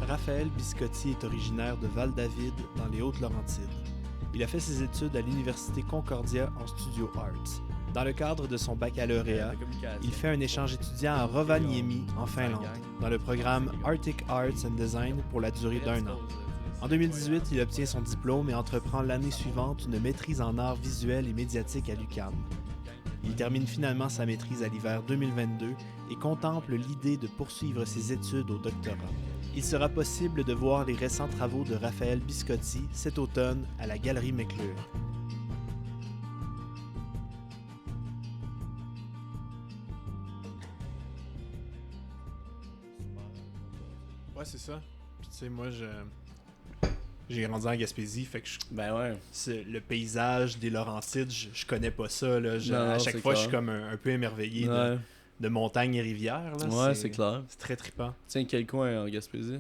Raphaël Biscotti est originaire de Val-David, dans les Hautes-Laurentides. Il a fait ses études à l'Université Concordia en Studio Arts. Dans le cadre de son baccalauréat, il fait un échange étudiant à Rovaniemi, en Finlande, dans le programme Arctic Arts and Design pour la durée d'1 an. En 2018, il obtient son diplôme et entreprend l'année suivante une maîtrise en arts visuels et médiatiques à l'UQAM. Il termine finalement sa maîtrise à l'hiver 2022 et contemple l'idée de poursuivre ses études au doctorat. Il sera possible de voir les récents travaux de Raphaël Biscotti cet automne à la Galerie McClure. Ouais, c'est ça. Puis tu sais, moi, j'ai grandi en Gaspésie, fait que c'est le paysage des Laurentides, je connais pas ça. Là. À chaque fois, je suis comme un peu émerveillé de montagnes et rivières. Là. Ouais, c'est clair. C'est très trippant. Tiens, quel coin en Gaspésie?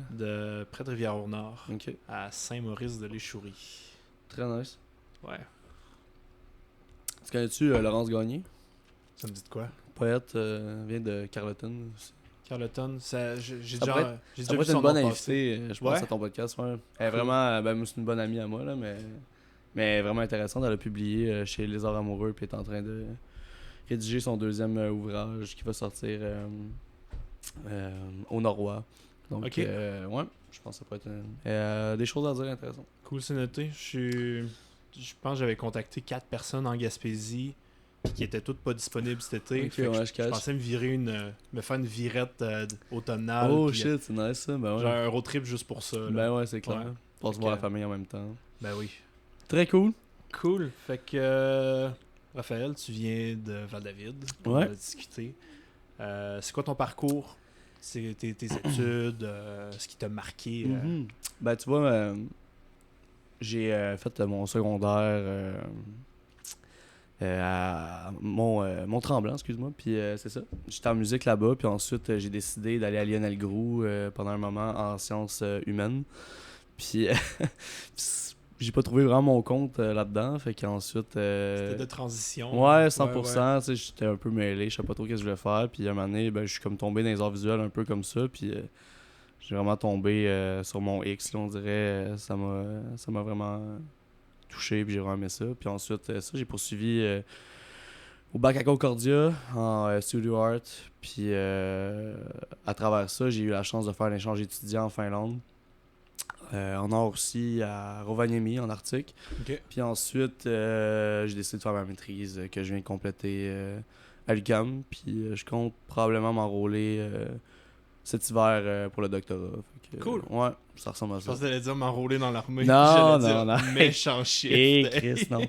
Près de Rivière-au-Nord, okay. À Saint-Maurice-de-l'Échourie. Très nice. Ouais. Tu connais-tu Laurence Gagné? Ça me dit de quoi? Poète, vient de Carleton aussi. Carleton, j'ai déjà vu son nom passer. Une bonne invitée, je pense, à ton podcast. Ouais. Elle est vraiment, c'est une bonne amie à moi, là, mais vraiment intéressante. Elle a publié chez Les Arts Amoureux puis est en train de rédiger son deuxième ouvrage qui va sortir au Norois. Donc, ouais, je pense que ça pourrait être des choses à dire intéressantes. Cool, c'est noté. Je pense que j'avais contacté 4 personnes en Gaspésie qui étaient toutes pas disponibles cet été. Je pensais me faire une virette automnale. Oh shit, c'est nice ça. Ben ouais. Genre un road trip juste pour ça. Là. Ben ouais, c'est clair. Pour se voir la famille en même temps. Ben oui. Très cool. Cool. Fait que Raphaël, tu viens de Val-David. On va discuter. C'est quoi ton parcours? C'est tes études, ce qui t'a marqué? Ben tu vois, j'ai fait mon secondaire à Mont-Tremblant, excuse-moi. Puis c'est ça. J'étais en musique là-bas. Puis ensuite, j'ai décidé d'aller à Lionel Groux pendant un moment en sciences humaines. Puis j'ai pas trouvé vraiment mon compte là-dedans. Fait qu'ensuite... C'était de transition. Ouais, 100%. Ouais. J'étais un peu mêlé. Je savais pas trop ce que je voulais faire. Puis à un moment donné, je suis comme tombé dans les arts visuels un peu comme ça. Puis j'ai vraiment tombé sur mon X, là, on dirait. Ça m'a vraiment... touché, puis j'ai vraiment aimé ça. Puis ensuite, j'ai poursuivi au bac à Concordia en studio art. Puis à travers ça, j'ai eu la chance de faire l'échange étudiant en Finlande. En art aussi à Rovaniemi, en Arctique. Okay. Puis ensuite, j'ai décidé de faire ma maîtrise que je viens de compléter à l'UQAM. Puis je compte probablement m'enrôler cet hiver pour le doctorat. Cool. Ouais, ça ressemble à ça. Je pensais que t'allais dire m'enrôler dans l'armée. Non. Méchant shit. Et Chris, non.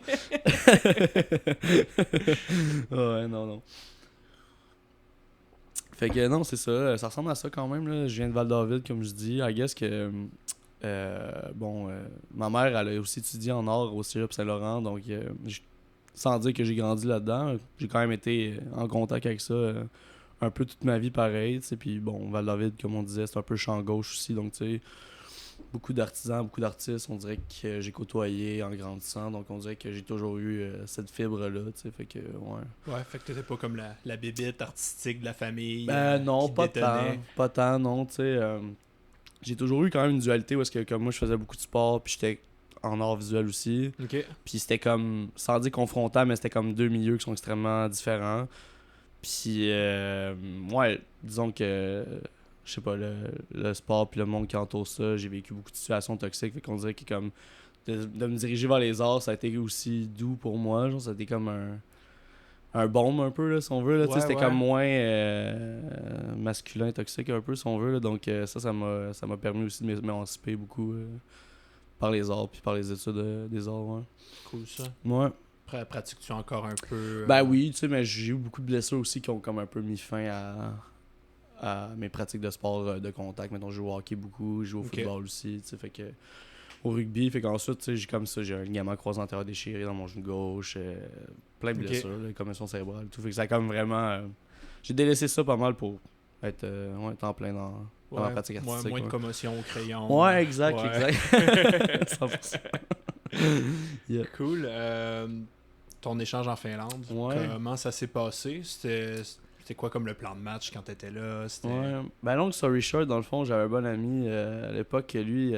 Ouais, non. Fait que non, c'est ça. Ça ressemble à ça quand même. Là. Je viens de Val-David, comme je dis. I guess que... ma mère, elle a aussi étudié en art au Cégep Saint-Laurent. Donc, sans dire que j'ai grandi là-dedans, j'ai quand même été en contact avec ça un peu toute ma vie pareil, tu sais, puis bon, Val-David, comme on disait, c'est un peu champ gauche aussi, donc tu sais, beaucoup d'artisans, beaucoup d'artistes, on dirait que j'ai côtoyé en grandissant, donc on dirait que j'ai toujours eu cette fibre-là, tu sais, fait que, ouais. Ouais, fait que t'étais pas comme la bébête artistique de la famille. Non, pas tant, non, tu sais, j'ai toujours eu quand même une dualité où est-ce que, comme moi, je faisais beaucoup de sport, puis j'étais en art visuel aussi, puis c'était comme, sans dire confrontant, mais c'était comme deux milieux qui sont extrêmement différents. Puis, ouais, disons que, je sais pas, le sport puis le monde qui entoure ça, j'ai vécu beaucoup de situations toxiques. Fait qu'on dirait que, comme, de me diriger vers les arts, ça a été aussi doux pour moi. Genre, ça a été comme un baume un peu, là, si on veut. Là, c'était comme moins masculin, toxique un peu, si on veut. Là, donc, ça m'a permis aussi de m'émanciper beaucoup par les arts puis par les études des arts. Ouais. Cool, ça. Ouais. Pratiques-tu encore un peu? Ben oui, tu sais, mais j'ai eu beaucoup de blessures aussi qui ont comme un peu mis fin à mes pratiques de sport de contact. Mettons, je joue au hockey beaucoup, je joue au football aussi, tu sais, fait que... Au rugby, fait qu'ensuite, tu sais, j'ai un ligament croisé antérieur déchiré dans mon genou gauche, plein de blessures, commotion cérébrale, tout. Fait que ça a comme vraiment... j'ai délaissé ça pas mal pour être temps plein dans ma pratique artistique. Moins de commotion au crayon. Ouais, exact. 100%. Yeah. Cool. Ton échange en Finlande, comment ça s'est passé? C'était C'était quoi comme le plan de match quand t'étais là? Ouais. Ben, long story short, dans le fond, j'avais un bon ami à l'époque que lui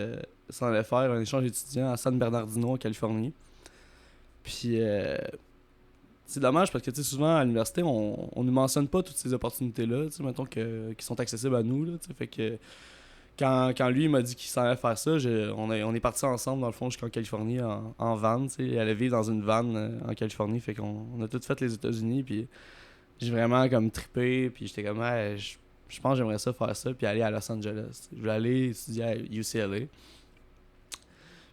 s'en allait faire un échange étudiant à San Bernardino, en Californie. Puis, c'est dommage parce que, tu sais, souvent à l'université, on nous mentionne pas toutes ces opportunités-là, tu sais, mettons, qui sont accessibles à nous, là, tu sais. Fait que, quand lui m'a dit qu'il s'en allait faire ça, on est partis ensemble, dans le fond, jusqu'en Californie en van, tu sais. Il allait vivre dans une van en Californie, fait qu'on a tout fait les États-Unis, puis j'ai vraiment comme trippé, puis j'étais comme, hey, je pense que j'aimerais ça faire ça, puis aller à Los Angeles. Je voulais aller étudier à UCLA.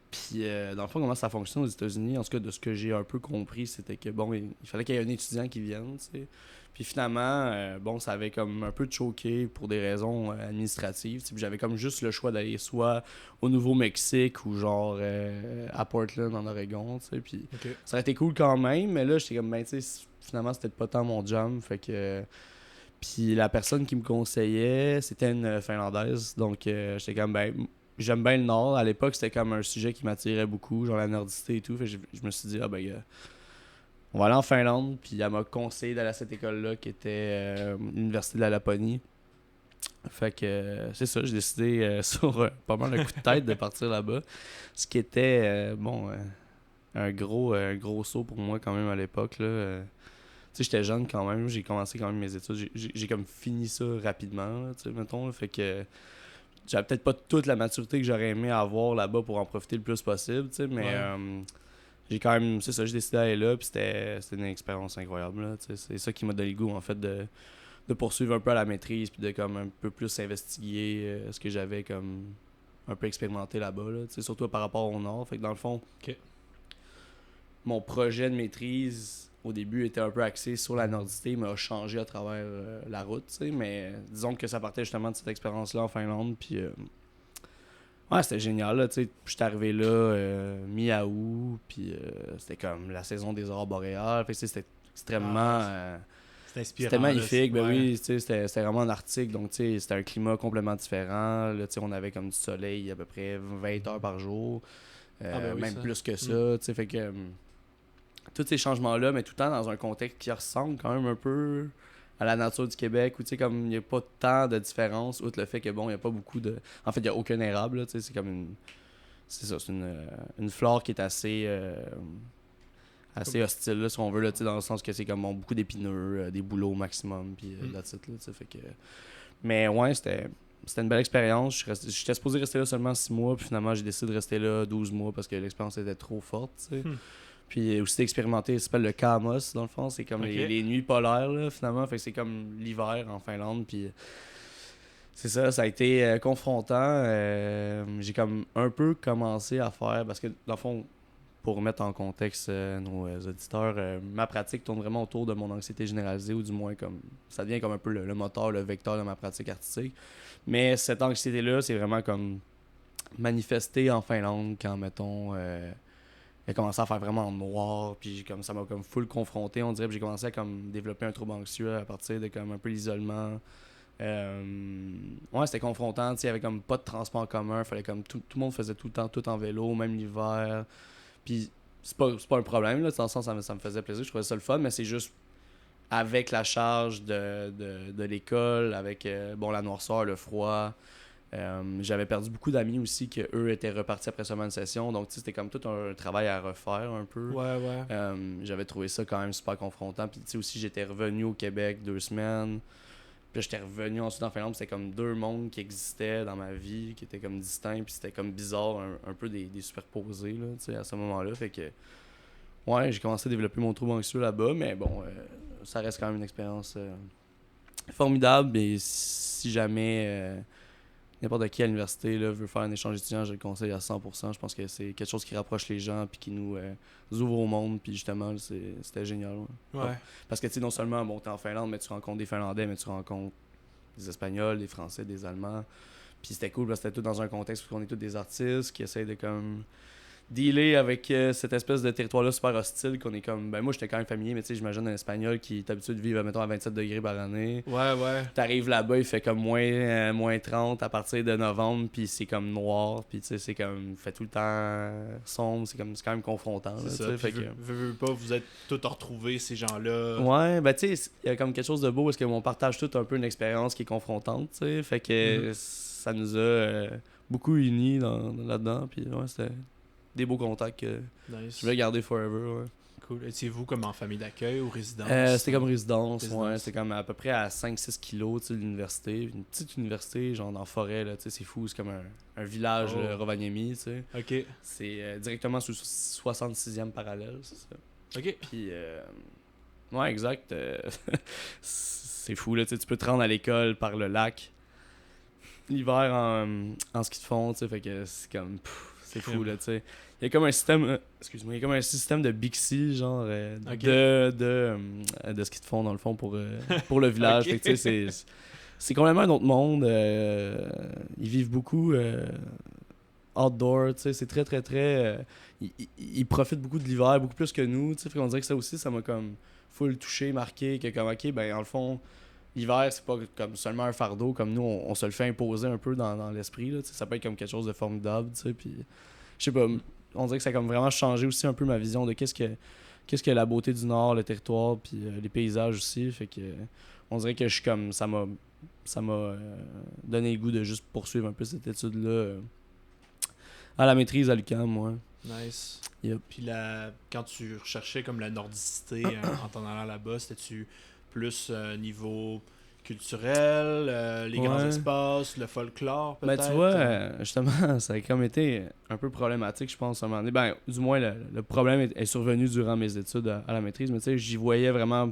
Puis, dans le fond, comment ça fonctionne aux États-Unis, en tout cas, de ce que j'ai un peu compris, c'était que, bon, il fallait qu'il y ait un étudiant qui vienne, tu sais. Puis finalement, bon, ça avait comme un peu choqué pour des raisons administratives. Puis j'avais comme juste le choix d'aller soit au Nouveau-Mexique ou genre à Portland, en Oregon, tu sais. Puis ça aurait été cool quand même, mais là, j'étais comme, ben, tu sais, finalement, c'était pas tant mon jam, fait que... Puis la personne qui me conseillait, c'était une Finlandaise, donc j'étais comme, ben... J'aime bien le Nord. À l'époque, c'était comme un sujet qui m'attirait beaucoup, genre la nordicité et tout. Fait que je me suis dit, ah ben, on va aller en Finlande. Puis elle m'a conseillé d'aller à cette école-là qui était l'Université de la Laponie. Fait que c'est ça, j'ai décidé sur pas mal un coup de tête de partir là-bas. Ce qui était, un gros saut pour moi quand même à l'époque. Là. Tu sais, j'étais jeune quand même. J'ai commencé quand même mes études. J'ai comme fini ça rapidement, tu sais, mettons. Là. Fait que j'avais peut-être pas toute la maturité que j'aurais aimé avoir là-bas pour en profiter le plus possible, tu sais, mais j'ai quand même, c'est ça, j'ai décidé d'aller là, puis c'était une expérience incroyable, là, tu sais, c'est ça qui m'a donné le goût, en fait, de poursuivre un peu à la maîtrise, puis de comme un peu plus investiguer ce que j'avais comme un peu expérimenté là-bas, là, tu sais, surtout par rapport au Nord, fait que dans le fond, mon projet de maîtrise au début était un peu axé sur la nordicité, mais a changé à travers la route, tu sais, mais disons que ça partait justement de cette expérience-là en Finlande, puis ouais, c'était génial, là, tu sais, j'étais arrivé là mi-août, puis c'était comme la saison des aurores boréales, fait que c'était extrêmement... c'était magnifique, ben oui, tu sais, c'était vraiment en Arctique, donc tu sais, c'était un climat complètement différent, là, tu sais, on avait comme du soleil à peu près 20 heures par jour, même ça. Plus que ça, tu sais, fait que... tous ces changements-là, mais tout le temps dans un contexte qui ressemble quand même un peu à la nature du Québec, où tu sais, comme il n'y a pas tant de différence, outre le fait que bon, il n'y a pas beaucoup de. En fait, il n'y a aucun érable, tu sais, c'est comme une. C'est ça, c'est une flore qui est assez. Assez hostile, là, si on veut, là, dans le sens que c'est comme bon, beaucoup d'épineux, des bouleaux au maximum, puis that's it, là, fait que... Mais ouais, c'était une belle expérience. J'étais supposé rester là seulement 6 mois, puis finalement, j'ai décidé de rester là 12 mois parce que l'expérience était trop forte, tu sais. Puis aussi expérimenté, ça s'appelle le Kamos, dans le fond. C'est comme les nuits polaires, là, finalement. Fait que c'est comme l'hiver en Finlande. Puis c'est ça, ça a été confrontant. J'ai comme un peu commencé à faire... Parce que, dans le fond, pour remettre en contexte nos auditeurs, ma pratique tourne vraiment autour de mon anxiété généralisée, ou du moins, comme ça devient comme un peu le moteur, le vecteur de ma pratique artistique. Mais cette anxiété-là, c'est vraiment comme manifesté en Finlande quand, mettons... j'ai commencé à faire vraiment noir, puis comme ça m'a comme full confronté, on dirait, puis j'ai commencé à comme développer un trouble anxieux à partir de comme un peu l'isolement. Ouais, c'était confrontant, tu sais, il y avait comme pas de transport en commun, fallait comme tout le monde faisait tout le temps tout en vélo, même l'hiver. Puis c'est pas un problème, là, dans le sens ça me faisait plaisir, je trouvais ça le fun, mais c'est juste avec la charge de l'école, avec bon, la noirceur, le froid. J'avais perdu beaucoup d'amis aussi qui eux étaient repartis après seulement une session, donc c'était comme tout un travail à refaire un peu. J'avais trouvé ça quand même super confrontant, puis aussi j'étais revenu au Québec 2 semaines, puis j'étais revenu ensuite en Finlande, c'était comme 2 mondes qui existaient dans ma vie, qui étaient comme distincts, puis c'était comme bizarre, un peu des superposés là, à ce moment-là, fait que ouais, j'ai commencé à développer mon trouble anxieux là-bas, mais bon, ça reste quand même une expérience formidable, et si jamais n'importe qui à l'université là, veut faire un échange étudiant, je le conseille à 100%. Je pense que c'est quelque chose qui rapproche les gens puis qui nous ouvre au monde. Puis justement, c'était génial. Ouais. Parce que tu sais, non seulement bon, t'es en Finlande, mais tu rencontres des Finlandais, mais tu rencontres des Espagnols, des Français, des Allemands. Puis c'était cool parce que c'était tout dans un contexte où on est tous des artistes qui essayent de comme dealer avec cette espèce de territoire-là super hostile qu'on est comme... Ben moi, j'étais quand même familier, mais tu sais, j'imagine un Espagnol qui est habitué de vivre, mettons, à 27 degrés par année. Ouais. T'arrives là-bas, il fait comme moins 30 à partir de novembre, puis c'est comme noir, puis tu sais, c'est comme... Il fait tout le temps sombre, c'est quand même confrontant. C'est là, ça, fait que... Veux pas, vous êtes tous retrouvés, ces gens-là. Ouais, ben tu sais, il y a comme quelque chose de beau, parce qu'on partage tout un peu une expérience qui est confrontante, tu sais, fait que ça nous a beaucoup unis là-dedans, puis ouais, c'était... des beaux contacts que je vais garder forever. Ouais. Cool. Étiez-vous comme en famille d'accueil ou résidence? C'était comme résidence. Ouais. C'était comme à peu près à 5-6 kilos de l'université. Une petite université, genre dans la forêt, là, c'est fou. C'est comme un village, Rovaniemi. T'sais. OK. C'est directement sous 66e parallèle, c'est ça. OK. Puis, ouais, exact. C'est fou, là. Tu peux te rendre à l'école par le lac. L'hiver en ski de fond, tu sais, fait que c'est comme... c'est fou, là, tu sais. Il y a comme un système... excuse-moi, il y a comme un système de Bixi, genre, de ski de fond, dans le fond, pour le village. Fait que, tu sais, c'est complètement un autre monde. Ils vivent beaucoup outdoor, tu sais. C'est très, très, très... ils profitent beaucoup de l'hiver, beaucoup plus que nous, tu sais. Fait qu'on dirait que ça aussi, ça m'a comme full touché, marqué, que comme, OK, ben, en le fond... L'hiver, c'est pas comme seulement un fardeau, comme nous, on se le fait imposer un peu dans l'esprit. Là, ça peut être comme quelque chose de formidable. Puis, je sais pas, on dirait que ça a comme vraiment changé aussi un peu ma vision de qu'est-ce que la beauté du Nord, le territoire, puis les paysages aussi. Fait que on dirait que je suis comme ça m'a donné le goût de juste poursuivre un peu cette étude-là à la maîtrise à l'UQAM, moi. Nice. Yep. Puis quand tu recherchais comme la nordicité en t'en allant là-bas, c'était-tu plus niveau culturel, les grands espaces, le folklore peut-être? Ben tu vois, justement, ça a comme été un peu problématique, je pense, à un moment donné. Ben, du moins, le problème est survenu durant mes études à la maîtrise, mais tu sais, j'y voyais vraiment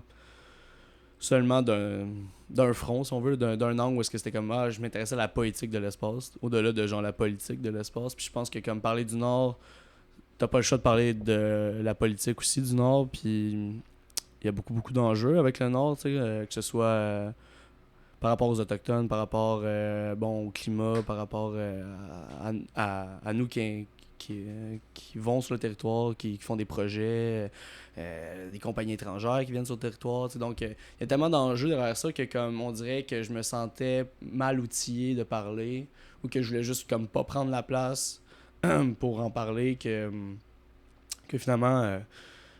seulement d'un front, si on veut, d'un angle où est-ce que c'était comme, je m'intéressais à la poétique de l'espace, au-delà de genre la politique de l'espace. Puis je pense que comme parler du Nord, t'as pas le choix de parler de la politique aussi du Nord, puis... Il y a beaucoup d'enjeux avec le Nord, que ce soit par rapport aux Autochtones, par rapport au climat, par rapport à nous qui vont sur le territoire, qui font des projets, des compagnies étrangères qui viennent sur le territoire. Donc, il y a tellement d'enjeux derrière ça que comme on dirait que je me sentais mal outillé de parler ou que je voulais juste comme pas prendre la place pour en parler que finalement...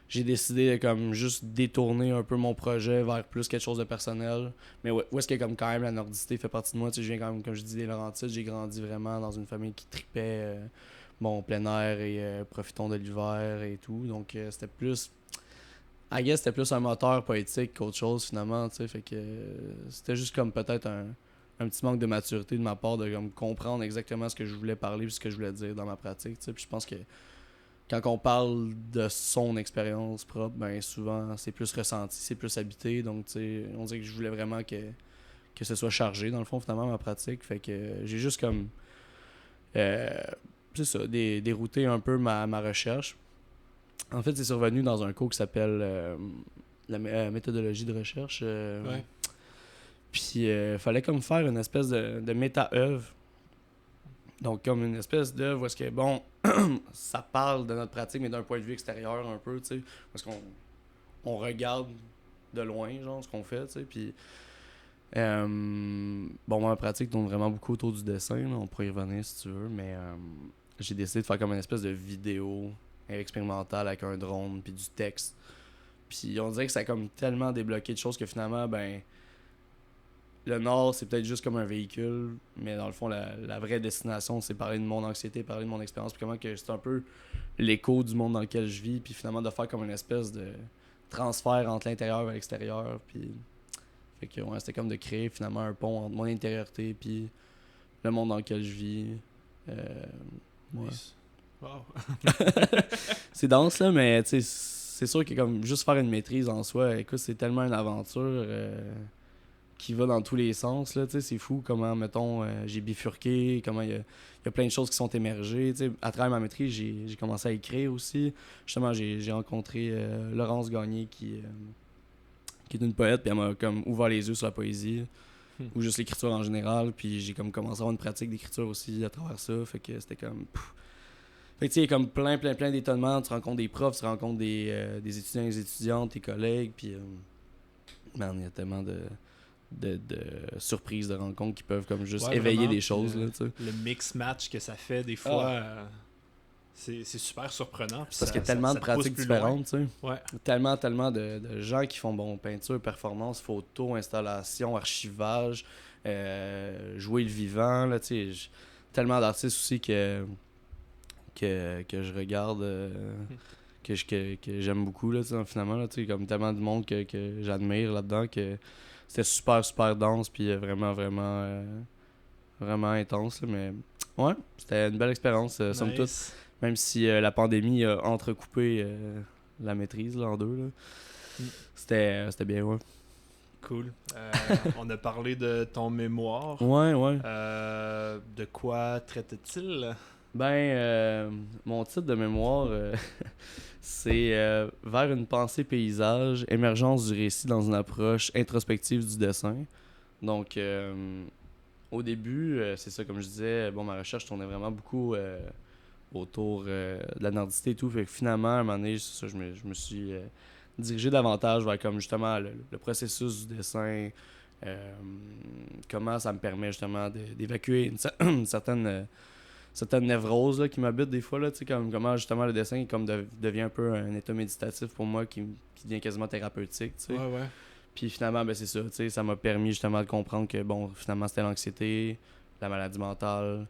j'ai décidé de comme juste détourner un peu mon projet vers plus quelque chose de personnel. Mais où est-ce que comme quand même la nordicité fait partie de moi. Tu sais, je viens quand même, comme je dis, des Laurentides. J'ai grandi vraiment dans une famille qui tripait plein air et profitons de l'hiver et tout. Donc c'était plus... I guess c'était plus un moteur poétique qu'autre chose finalement. Tu sais, fait que c'était juste comme peut-être un petit manque de maturité de ma part de comme comprendre exactement ce que je voulais parler et ce que je voulais dire dans ma pratique. Tu sais. Puis je pense que quand on parle de son expérience propre, ben souvent c'est plus ressenti, c'est plus habité. Donc, tu sais, on dirait que je voulais vraiment que ce soit chargé, dans le fond, finalement, ma pratique. Fait que j'ai juste comme, c'est ça, dérouté un peu ma recherche. En fait, c'est survenu dans un cours qui s'appelle la méthodologie de recherche. Ouais. Puis, fallait comme faire une espèce de méta-œuvre. Donc, comme une espèce d'œuvre où est-ce que, bon, ça parle de notre pratique, mais d'un point de vue extérieur un peu, tu sais. Parce qu'on regarde de loin, genre, ce qu'on fait, tu sais. Puis, ma pratique tourne vraiment beaucoup autour du dessin, là. On pourrait y revenir si tu veux, mais j'ai décidé de faire comme une espèce de vidéo expérimentale avec un drone, puis du texte. Puis, on dirait que ça a comme tellement débloqué de choses que finalement, ben... Le Nord, c'est peut-être juste comme un véhicule, mais dans le fond, la vraie destination, c'est parler de mon anxiété, parler de mon expérience, puis comment que c'est un peu l'écho du monde dans lequel je vis, puis finalement de faire comme une espèce de transfert entre l'intérieur et l'extérieur, puis fait que ouais, c'était comme de créer finalement un pont entre mon intériorité puis le monde dans lequel je vis. Nice. Wow. C'est dense là, mais tu sais, c'est sûr que comme juste faire une maîtrise en soi, écoute, c'est tellement une aventure. Qui va dans tous les sens, là, tu sais, c'est fou comment, mettons, j'ai bifurqué, comment il y a plein de choses qui sont émergées, tu sais, à travers ma maîtrise, j'ai commencé à écrire aussi, justement, j'ai rencontré Laurence Gagné, qui est une poète, puis elle m'a comme ouvert les yeux sur la poésie, ou juste l'écriture en général, puis j'ai comme commencé à avoir une pratique d'écriture aussi à travers ça, fait que c'était comme, Fait que tu sais, il y a comme plein d'étonnements. Tu rencontres des profs, tu rencontres des étudiants et des étudiantes, tes collègues, puis man, il y a tellement de surprises, de rencontres qui peuvent comme juste éveiller vraiment, des choses. Là, le mix-match que ça fait des fois, c'est super surprenant. Parce qu'il y a tellement de pratiques différentes. Tu sais. Ouais. Tellement de gens qui font peinture, performance, photo, installation, archivage, jouer le vivant. Là, tu sais, tellement d'artistes aussi que je regarde, que j'aime beaucoup, là, finalement. Là, comme tellement de monde que j'admire là-dedans, que c'était super dense, puis vraiment intense. Là, mais ouais, c'était une belle expérience, somme toute. Même si la pandémie a entrecoupé la maîtrise là, en deux. Là. C'était bien, ouais. Cool. On a parlé de ton mémoire. Ouais. De quoi traitait-il? Mon titre de mémoire, c'est Vers une pensée paysage, émergence du récit dans une approche introspective du dessin. Donc, au début, c'est ça, comme je disais, ma recherche tournait vraiment beaucoup autour de la nordicité et tout. Fait que finalement, à un moment donné, c'est ça, je me suis dirigé davantage vers comme justement le processus du dessin, comment ça me permet justement d'évacuer une certaine névrose là, qui m'habite des fois, là, comme, comment justement le dessin comme devient un peu un état méditatif pour moi qui devient quasiment thérapeutique. Ouais. Puis finalement, c'est ça, ça m'a permis justement de comprendre que finalement c'était l'anxiété, la maladie mentale,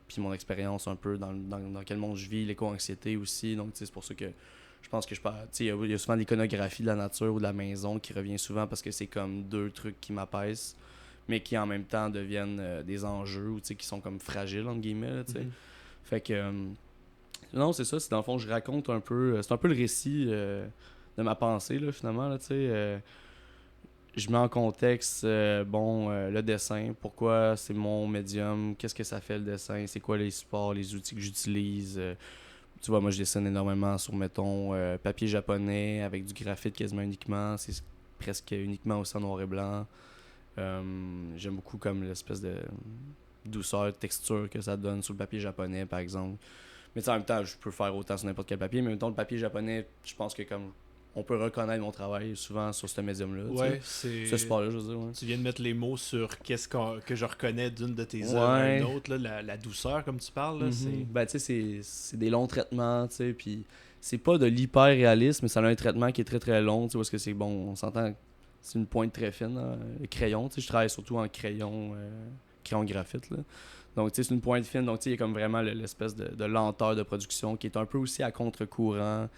puis mon expérience un peu dans quel monde je vis, l'éco-anxiété aussi. Donc c'est pour ça que je pense que il y a souvent l'iconographie de la nature ou de la maison qui revient souvent parce que c'est comme deux trucs qui m'apaisent, mais qui en même temps deviennent des enjeux ou qui sont comme fragiles entre guillemets là, Fait que non, c'est ça, c'est dans le fond je raconte un peu, c'est un peu le récit de ma pensée là, finalement là, je mets en contexte le dessin, pourquoi c'est mon médium, qu'est-ce que ça fait le dessin, c'est quoi les supports, les outils que j'utilise. Tu vois, moi je dessine énormément sur mettons papier japonais avec du graphite quasiment uniquement, c'est presque uniquement aussi en noir et blanc. J'aime beaucoup comme l'espèce de douceur, de texture que ça donne sur le papier japonais, par exemple. Mais en même temps, je peux faire autant sur n'importe quel papier. Mais mettons, le papier japonais, je pense que comme on peut reconnaître mon travail souvent sur ce médium-là. Ouais, c'est... Ce support-là, je veux dire. Ouais. Tu viens de mettre les mots sur qu'est-ce que je reconnais d'une de tes œuvres à une autre, là, la douceur, comme tu parles. Là, c'est des longs traitements, tu sais, puis c'est pas de l'hyper-réalisme, mais ça a un traitement qui est très très long, tu sais, parce que c'est on s'entend... C'est une pointe très fine, le crayon. Je travaille surtout en crayon graphite. Là. Donc, c'est une pointe fine. Donc, il y a comme vraiment l'espèce de lenteur de production qui est un peu aussi à contre-courant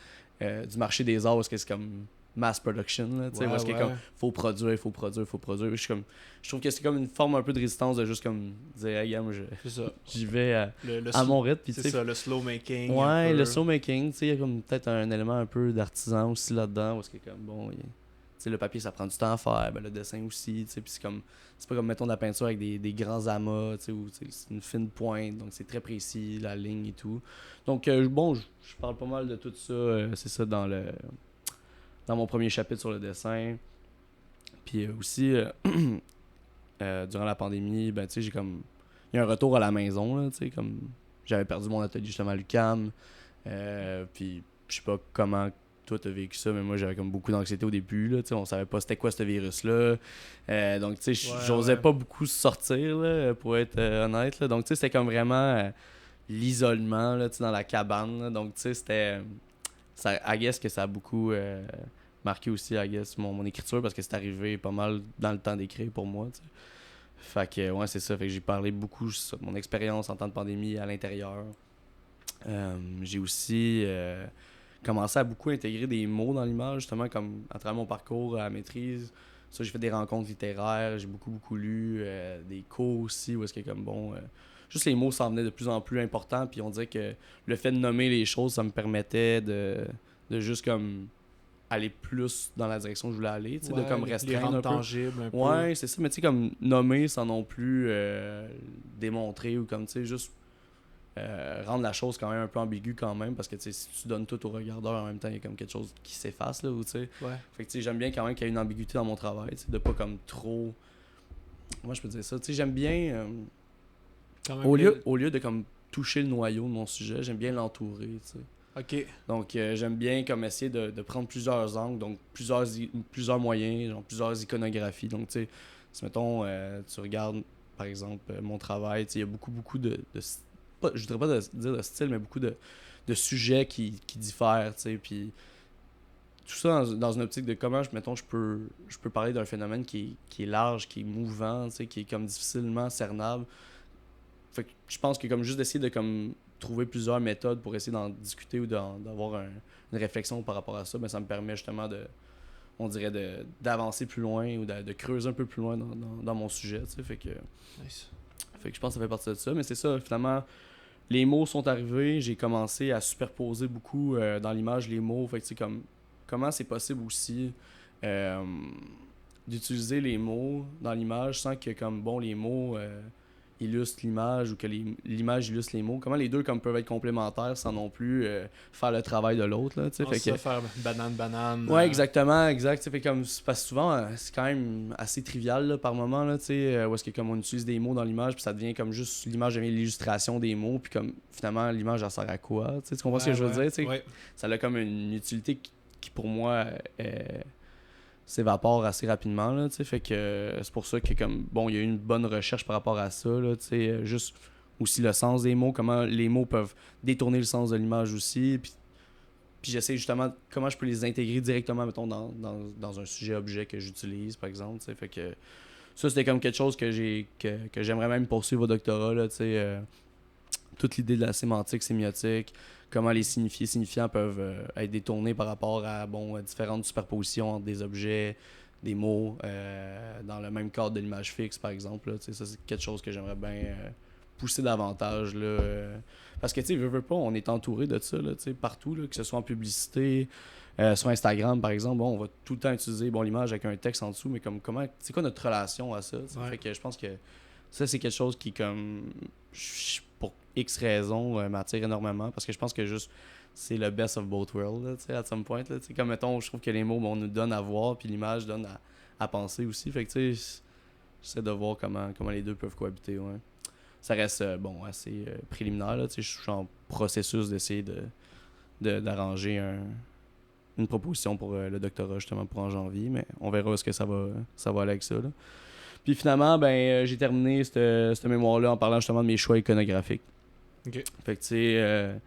du marché des arts parce que c'est comme mass production. Là, parce que comme faut produire. Je trouve que c'est comme une forme un peu de résistance de juste comme dire, hey, moi, j'y vais à mon rythme. Puis, c'est ça, le slow making. Ouais, le slow making. Il y a comme peut-être un élément un peu d'artisan aussi là-dedans parce que comme le papier ça prend du temps à faire, le dessin aussi, puis c'est pas comme mettons de la peinture avec des grands amas, où c'est une fine pointe, donc c'est très précis, la ligne et tout. Donc je parle pas mal de tout ça, c'est ça dans mon premier chapitre sur le dessin. Puis aussi durant la pandémie, j'ai comme il y a un retour à la maison là, comme j'avais perdu mon atelier justement à l'UQAM, puis je sais pas comment toi t'as vécu ça, mais moi j'avais comme beaucoup d'anxiété au début là, on savait pas c'était quoi ce virus là, donc j'osais pas beaucoup sortir là, pour être honnête là. Donc c'était comme vraiment l'isolement là, dans la cabane là. Donc c'était ça, I guess que ça a beaucoup marqué aussi mon écriture parce que c'est arrivé pas mal dans le temps d'écrire pour moi, t'sais. Fait que ouais, c'est ça, fait que j'ai parlé beaucoup de mon expérience en temps de pandémie à l'intérieur. J'ai aussi commencé à beaucoup intégrer des mots dans l'image, justement, comme à travers mon parcours à la maîtrise. Ça, j'ai fait des rencontres littéraires, j'ai beaucoup lu, des cours aussi, où est-ce que comme juste les mots s'en venaient de plus en plus importants, puis on dirait que le fait de nommer les choses, ça me permettait de juste comme aller plus dans la direction que je voulais aller, tu sais, de comme restreindre un peu. Tangible, un peu. Ouais, c'est ça, mais tu sais, comme nommer sans non plus démontrer ou comme, tu sais, juste rendre la chose quand même un peu ambiguë quand même, parce que si tu donnes tout au regardeur en même temps, il y a comme quelque chose qui s'efface là, ou tu sais. Ouais. Fait que j'aime bien quand même qu'il y ait une ambiguïté dans mon travail, de pas comme trop. Moi je peux dire ça, tu sais, j'aime bien au lieu de comme toucher le noyau de mon sujet, j'aime bien l'entourer, tu sais. OK. Donc, j'aime bien comme essayer de prendre plusieurs angles, donc plusieurs moyens, genre plusieurs iconographies. Donc, tu sais, si mettons, tu regardes, par exemple, mon travail, tu sais, il y a beaucoup de je voudrais pas dire de style, mais beaucoup de sujets qui diffèrent, tu sais, puis tout ça dans une optique de comment, mettons, je peux parler d'un phénomène qui est large, qui est mouvant, tu sais, qui est comme difficilement cernable. Fait que je pense que comme juste d'essayer de comme trouver plusieurs méthodes pour essayer d'en discuter ou d'avoir une réflexion par rapport à ça, ben ça me permet justement d'avancer plus loin ou de creuser un peu plus loin dans mon sujet, tu sais, fait que je pense que ça fait partie de ça, mais c'est ça, finalement, les mots sont arrivés, j'ai commencé à superposer beaucoup dans l'image les mots, fait que c'est comme, comment c'est possible aussi d'utiliser les mots dans l'image sans que, comme, bon, les mots illustre l'image ou que l'image illustre les mots. Comment les deux comme peuvent être complémentaires sans non plus faire le travail de l'autre. Là, fait que... faire banane. Ouais, exactement, exact. Fait comme, parce que souvent, c'est quand même assez trivial là, par moment, là, où est-ce que comme on utilise des mots dans l'image, puis ça devient comme juste, l'image devient l'illustration des mots, puis comme finalement, l'image, elle sert à quoi? Tu comprends ce que je veux dire? Ouais. Ça a comme une utilité qui pour moi s'évapore assez rapidement là, fait que c'est pour ça que comme bon il y a eu une bonne recherche par rapport à ça là, juste aussi le sens des mots, comment les mots peuvent détourner le sens de l'image aussi, puis j'essaie justement comment je peux les intégrer directement mettons dans un sujet objet que j'utilise par exemple, fait que ça c'était comme quelque chose que j'aimerais même poursuivre au doctorat là, toute l'idée de la sémantique sémiotique, comment les signifiants peuvent être détournés par rapport à différentes superpositions entre des objets, des mots, dans le même cadre de l'image fixe, par exemple. Là, ça, c'est quelque chose que j'aimerais bien pousser davantage. Là, parce que, tu sais, veux pas, on est entouré de ça là, partout, là, que ce soit en publicité, sur Instagram, par exemple. On va tout le temps utiliser l'image avec un texte en dessous, mais comment c'est quoi notre relation à ça? Ouais. Fait que je pense que ça, c'est quelque chose qui, comme, pour X raisons, m'attire énormément parce que je pense que juste c'est le best of both worlds, à some point. Là, comme mettons, je trouve que les mots nous donnent à voir puis l'image donne à penser aussi. Fait que tu sais, j'essaie de voir comment les deux peuvent cohabiter. Ouais. Ça reste assez préliminaire. Là, je suis en processus d'essayer d'arranger une proposition pour le doctorat justement pour en janvier, mais on verra où est-ce que ça va aller avec ça. Là. Puis finalement, j'ai terminé ce mémoire-là en parlant justement de mes choix iconographiques. Okay. Fait que tu sais,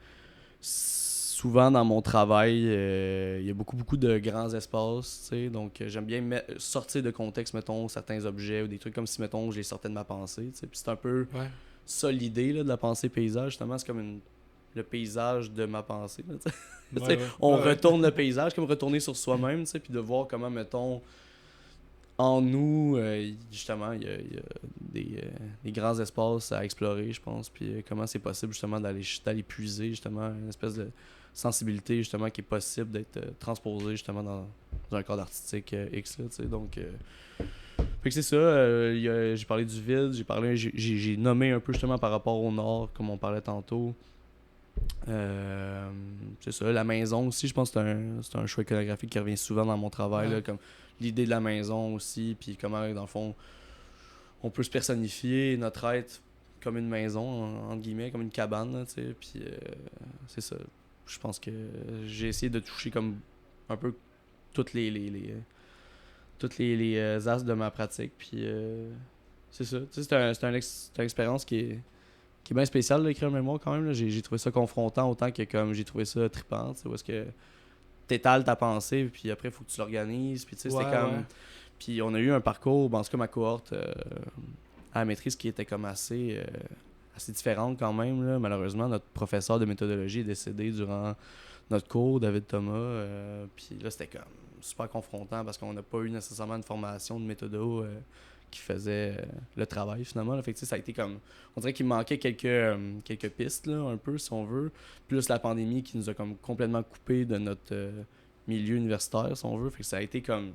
souvent dans mon travail, il y a beaucoup de grands espaces, tu sais, donc j'aime bien sortir de contexte, mettons, certains objets ou des trucs comme si, mettons, je les sortais de ma pensée, tu sais. Puis c'est un peu ça l'idée là, de la pensée paysage, justement, c'est comme le paysage de ma pensée, là, on retourne le paysage, comme retourner sur soi-même, tu sais, puis de voir comment, mettons, en nous, justement, il y a des grands espaces à explorer, je pense, puis comment c'est possible, justement, d'aller puiser, justement, une espèce de sensibilité, justement, qui est possible d'être transposée, justement, dans un cadre artistique X, là, tu sais, donc... Fait que c'est ça, j'ai parlé du vide, j'ai nommé un peu, justement, par rapport au nord, comme on parlait tantôt. C'est ça, la maison aussi, je pense que c'est un choix iconographique qui revient souvent dans mon travail, là, comme l'idée de la maison aussi, puis comment, dans le fond, on peut se personnifier notre être comme une maison, entre guillemets, comme une cabane, tu sais, puis c'est ça. Je pense que j'ai essayé de toucher comme un peu toutes les astres de ma pratique, puis c'est ça. Tu sais, c'est une expérience qui est bien spéciale d'écrire un mémoire quand même. Là. J'ai trouvé ça confrontant autant que comme j'ai trouvé ça trippant, tu sais, où est-ce que t'étales ta pensée, puis après, il faut que tu l'organises. Puis, tu sais, c'était comme... Ouais. Puis, on a eu un parcours, en tout cas, ma cohorte à la maîtrise qui était comme assez différente quand même. Là. Malheureusement, notre professeur de méthodologie est décédé durant notre cours, David Thomas. Puis là, c'était comme super confrontant parce qu'on n'a pas eu nécessairement une formation de méthodo qui faisait le travail finalement. Là. Fait que, ça a été comme... On dirait qu'il manquait quelques pistes, là, un peu, si on veut. Plus la pandémie qui nous a comme complètement coupé de notre milieu universitaire, si on veut. Fait que ça a été comme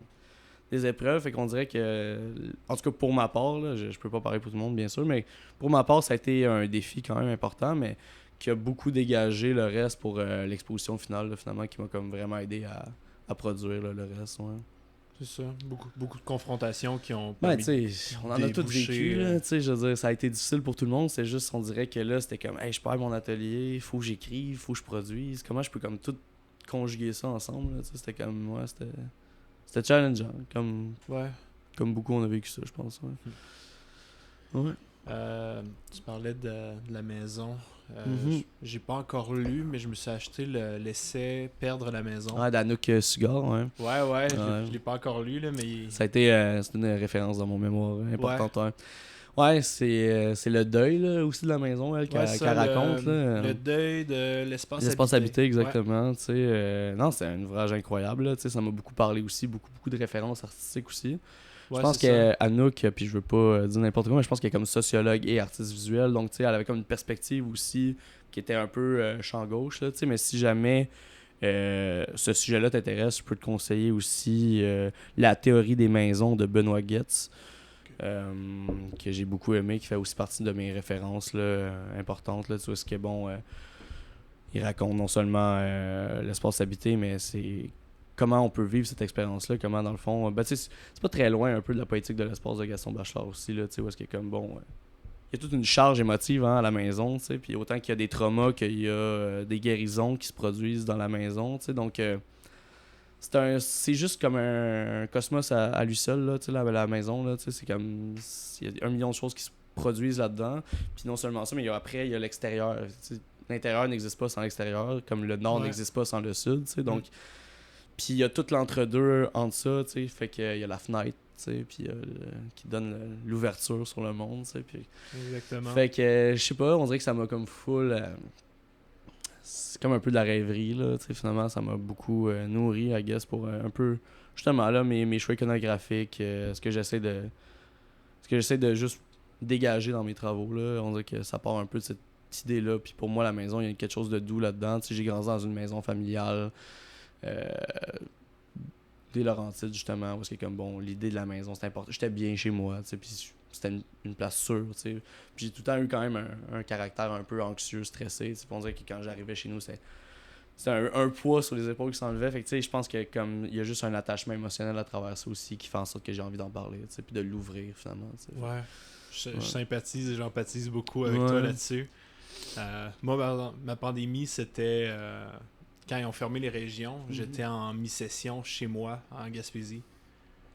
des épreuves. Fait qu'on dirait que... En tout cas, pour ma part, là, je peux pas parler pour tout le monde, bien sûr, mais pour ma part, ça a été un défi quand même important, mais qui a beaucoup dégagé le reste pour l'exposition finale, là, finalement, qui m'a comme vraiment aidé à produire là, le reste, ouais. C'est ça. Beaucoup de confrontations qui ont permis on en a tous vécu, là, je veux dire, ça a été difficile pour tout le monde, c'est juste, on dirait que là, c'était comme, hey, je perds mon atelier, il faut que j'écrive, il faut que je produise, comment je peux comme tout conjuguer ça ensemble, là, c'était comme, moi, c'était challengeant, comme beaucoup on a vécu ça, je pense, ouais. Tu parlais de la maison. J'ai pas encore lu, mais je me suis acheté l'essai Perdre la maison. Ah, d'Anouk Sugar, ouais. Ouais. Je l'ai pas encore lu, là, mais... Ça a été c'est une référence dans mon mémoire importante, ouais. C'est le deuil, là, aussi de la maison, elle, qu'elle raconte, là. Le deuil de l'espace habité, exactement, tu sais. Non, c'est un ouvrage incroyable, là, tu sais, ça m'a beaucoup parlé aussi, beaucoup de références artistiques aussi. Je pense qu'Anouk, puis je veux pas dire n'importe quoi, mais je pense qu'elle est comme sociologue et artiste visuel, donc tu sais, elle avait comme une perspective aussi qui était un peu champ gauche, là, tu sais, mais si jamais ce sujet-là t'intéresse, je peux te conseiller aussi La théorie des maisons de Benoît Goetz, que j'ai beaucoup aimé, qui fait aussi partie de mes références là, importantes, là, tu vois, ce qui est bon, il raconte non seulement l'espace habité, mais c'est comment on peut vivre cette expérience-là, comment dans le fond, c'est pas très loin un peu de la poétique de l'espace de Gaston Bachelard aussi, là, où est-ce qu'il y a comme il y a toute une charge émotive à la maison, puis autant qu'il y a des traumas qu'il y a des guérisons qui se produisent dans la maison, donc c'est juste comme un cosmos à lui seul, là, la maison, là, c'est comme il y a 1 million de choses qui se produisent là-dedans, puis non seulement ça, mais après il y a l'extérieur, l'intérieur n'existe pas sans l'extérieur, comme le nord n'existe pas sans le sud, donc puis il y a tout l'entre-deux entre ça, fait qu'il y a la fenêtre, puis qui donne l'ouverture sur le monde, puis... Exactement. Fait que, je sais pas, on dirait que ça m'a comme full... c'est comme un peu de la rêverie, là, finalement, ça m'a beaucoup nourri, I guess, pour un peu, justement, là, mes choix iconographiques, ce que j'essaie de juste dégager dans mes travaux, là, on dirait que ça part un peu de cette idée-là, puis pour moi, la maison, il y a quelque chose de doux là-dedans, j'ai grandi dans une maison familiale, des Laurentides justement où c'est comme bon l'idée de la maison c'est important, j'étais bien chez moi puis c'était une place sûre puis j'ai tout le temps eu quand même un caractère un peu anxieux, stressé, on dirait que quand j'arrivais chez nous c'était un poids sur les épaules qui s'enlevait, fait que je pense que comme il y a juste un attachement émotionnel à travers ça aussi qui fait en sorte que j'ai envie d'en parler puis de l'ouvrir finalement je sympathise et j'empathise beaucoup avec toi là-dessus. Moi ma pandémie c'était quand ils ont fermé les régions, j'étais en mi-session chez moi, en Gaspésie.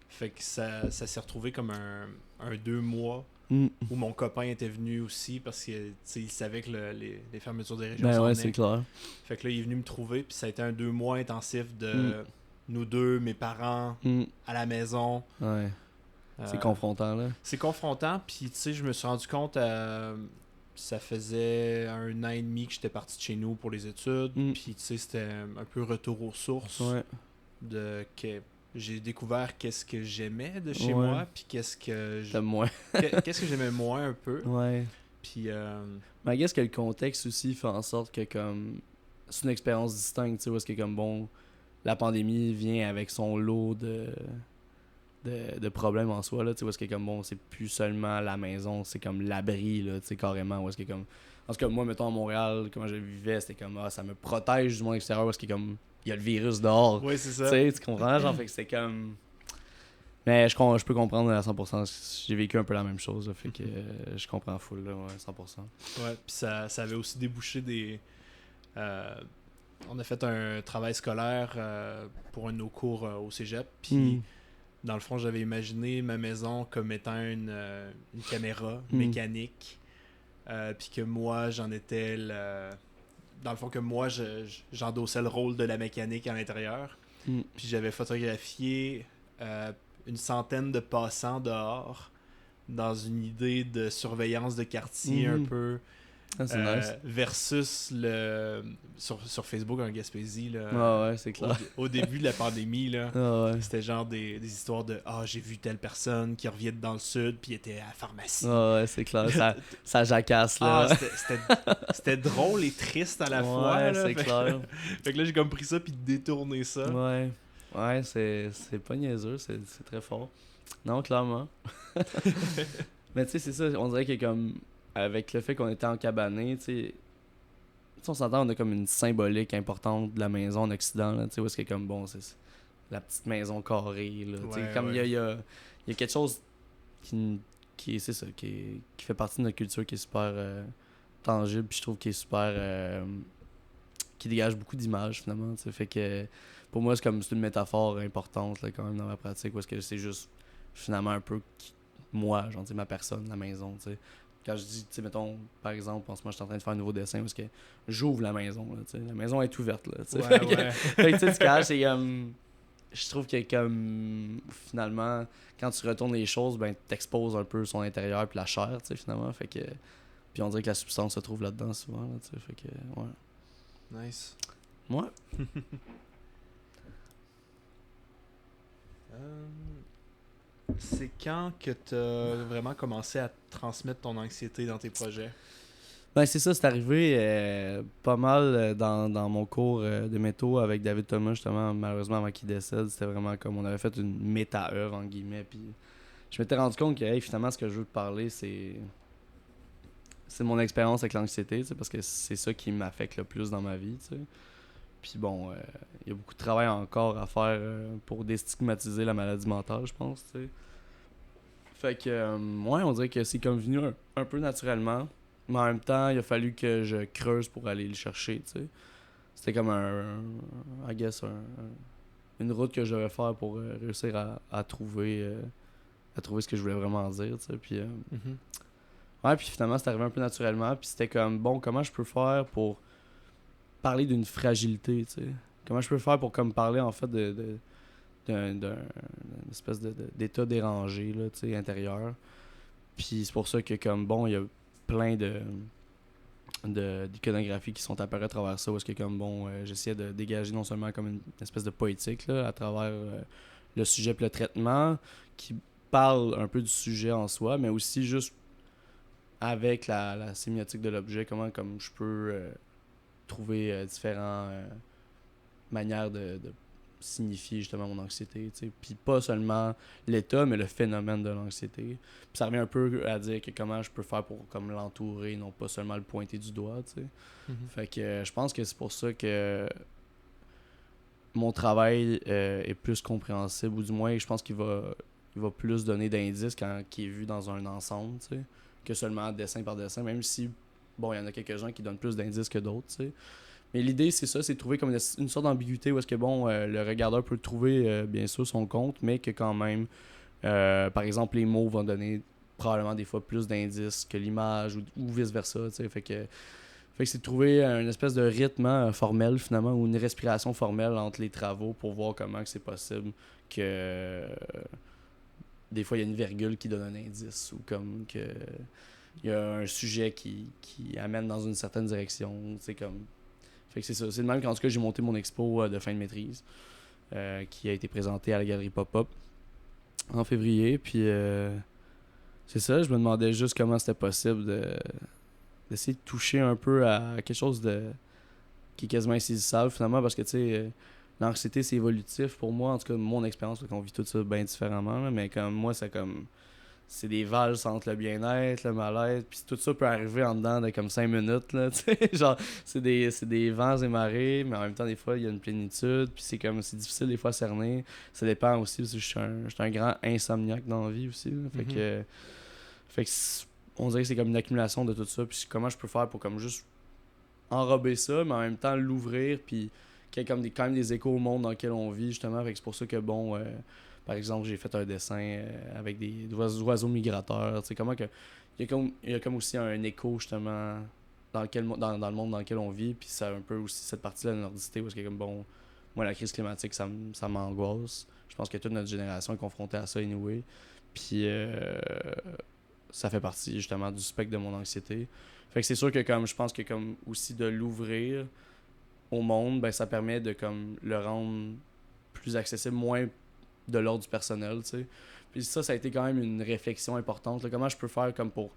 Fait que ça s'est retrouvé comme un 2 mois où mon copain était venu aussi parce qu'il savait que les fermetures des régions s'en venaient. C'est clair. Fait que là, il est venu me trouver, puis ça a été un 2 mois intensif de nous deux, mes parents, à la maison. Ouais. C'est confrontant, là. C'est confrontant, puis tu sais, je me suis rendu compte ça faisait 1 an et demi que j'étais parti de chez nous pour les études. Puis, tu sais, c'était un peu retour aux sources. Que j'ai découvert qu'est-ce que j'aimais de chez moi, puis qu'est-ce que qu'est-ce que j'aimais moins un peu. Puis, mais qu'est-ce que le contexte aussi fait en sorte que, comme, c'est une expérience distincte, tu sais, où est-ce que, comme, bon, la pandémie vient avec son lot de problèmes en soi, là, tu sais, où est-ce que comme bon, c'est plus seulement la maison, c'est comme l'abri, là, tu sais, carrément, où est-ce que comme... En tout cas, moi, mettons, à Montréal, comment je vivais, c'était comme, ça me protège du monde extérieur, où est-ce que comme, il y a le virus dehors. Oui, c'est ça. Tu sais, tu comprends, genre, fait que c'est comme... Mais je peux comprendre à 100%, j'ai vécu un peu la même chose, là, fait que je comprends full, là, 100%. Ouais, puis ça avait aussi débouché des... on a fait un travail scolaire pour un de nos cours au cégep, puis... Dans le fond, j'avais imaginé ma maison comme étant une caméra mécanique. Puis que moi, j'en étais dans le fond, que moi, j'endossais le rôle de la mécanique à l'intérieur. Puis j'avais photographié une centaine de passants dehors dans une idée de surveillance de quartier un peu. C'est nice. Versus sur Facebook en Gaspésie là, ouais, c'est clair. Au début de la pandémie là, c'était genre des histoires de j'ai vu telle personne qui revient dans le sud puis était à la pharmacie. Ouais, c'est clair, ça jacasse là. C'était drôle et triste à la fois là, c'est clair. Fait que là j'ai comme pris ça puis détourné ça. Ouais, c'est pas niaiseux, c'est très fort. Non, clairement. Mais tu sais, c'est ça, on dirait que comme avec le fait qu'on était en cabané, tu sais, on s'entend, on a comme une symbolique importante de la maison en Occident, là, tu sais, où est-ce que comme, bon, la petite maison carrée. Là, comme il y a quelque chose qui c'est ça, qui fait partie de notre culture qui est super tangible, puis je trouve qu'il est super qui dégage beaucoup d'images finalement. Fait que pour moi c'est une métaphore importante là, quand même dans ma pratique, parce que c'est juste finalement un peu moi, genre ma personne, la maison. T'sais. Quand je dis, mettons, par exemple, en ce moment je suis en train de faire un nouveau dessin parce que j'ouvre la maison. Là, la maison est ouverte. Là, fait que tu caches, c'est je trouve que comme finalement quand tu retournes les choses, ben t'exposes un peu son intérieur puis la chair, finalement. Fait que puis on dirait que la substance se trouve là-dedans souvent. Là, fait que ouais. Nice. Ouais. C'est quand que tu as vraiment commencé à transmettre ton anxiété dans tes projets? Ben c'est ça, c'est arrivé pas mal dans mon cours de métaux avec David Thomas, justement, malheureusement avant qu'il décède. C'était vraiment comme on avait fait une méta-œuvre, en guillemets, puis je m'étais rendu compte que finalement ce que je veux te parler, c'est mon expérience avec l'anxiété, parce que c'est ça qui m'affecte le plus dans ma vie, t'sais. Puis bon, il y a beaucoup de travail encore à faire pour déstigmatiser la maladie mentale, je pense, t'sais. Fait que, ouais, on dirait que c'est comme venu un peu naturellement. Mais en même temps, il a fallu que je creuse pour aller le chercher, tu sais. C'était comme une route que je devais faire pour réussir à trouver ce que je voulais vraiment dire, tu sais. Puis, ouais, puis finalement, c'est arrivé un peu naturellement. Puis c'était comme, bon, comment je peux faire pour parler d'une fragilité, tu sais. Comment je peux faire pour comme parler, en fait, d'une espèce d'état dérangé, là, tu sais, intérieur. Puis c'est pour ça que, comme, bon, il y a plein d'iconographies qui sont apparues à travers ça, où est-ce que comme bon j'essayais de dégager non seulement comme une espèce de poétique là, à travers le sujet et le traitement qui parle un peu du sujet en soi, mais aussi juste avec la sémiotique de l'objet, comment comme je peux trouver différentes manières de signifier justement mon anxiété, tu sais, puis pas seulement l'état mais le phénomène de l'anxiété. Puis ça revient un peu à dire que comment je peux faire pour comme l'entourer, non pas seulement le pointer du doigt, tu sais. Fait que je pense que c'est pour ça que mon travail est plus compréhensible, ou du moins je pense qu'il va plus donner d'indices quand il est vu dans un ensemble, tu sais, que seulement dessin par dessin, même si bon, il y en a quelques-uns qui donnent plus d'indices que d'autres, tu sais. Mais l'idée, c'est ça, c'est de trouver comme une sorte d'ambiguïté où est-ce que, bon, le regardeur peut trouver, bien sûr, son compte, mais que quand même, par exemple, les mots vont donner probablement des fois plus d'indices que l'image ou vice-versa, tu sais. Fait que c'est de trouver une espèce de rythme formel, finalement, ou une respiration formelle entre les travaux pour voir comment que c'est possible que des fois, il y a une virgule qui donne un indice ou comme que il y a un sujet qui amène dans une certaine direction, tu sais, comme... Fait que c'est ça. C'est le même qu'en tout cas, j'ai monté mon expo de fin de maîtrise qui a été présenté à la Galerie Pop-Up en février. Puis c'est ça, je me demandais juste comment c'était possible d'essayer de toucher un peu à quelque chose qui est quasiment insaisissable finalement, parce que tu sais, l'anxiété c'est évolutif pour moi, en tout cas mon expérience, parce qu'on vit tout ça bien différemment, là, mais comme moi, c'est des valses entre le bien-être, le mal-être, puis tout ça peut arriver en dedans de comme 5 minutes, là, tu sais, genre, c'est des vents et marées, mais en même temps, des fois, il y a une plénitude, puis c'est difficile des fois à cerner, ça dépend aussi, parce que je suis un grand insomniaque dans la vie aussi, là, fait que on dirait que c'est comme une accumulation de tout ça, puis comment je peux faire pour comme juste enrober ça, mais en même temps l'ouvrir, puis qu'il y ait comme quand même des échos au monde dans lequel on vit, justement, fait que c'est pour ça que, bon... par exemple, j'ai fait un dessin avec des oiseaux migrateurs. Tu sais, comment que. Il y a comme aussi un écho, justement, dans le monde dans lequel on vit. Puis ça a un peu aussi cette partie-là de la nordicité, parce que, comme bon, moi, la crise climatique, ça m'angoisse. Je pense que toute notre génération est confrontée à ça, anyway. Puis ça fait partie, justement, du spectre de mon anxiété. Fait que c'est sûr que, comme, je pense que, comme, aussi de l'ouvrir au monde, ben, ça permet de, comme, le rendre plus accessible, moins de l'ordre du personnel, tu sais. Puis ça a été quand même une réflexion importante, là. Comment je peux faire comme pour,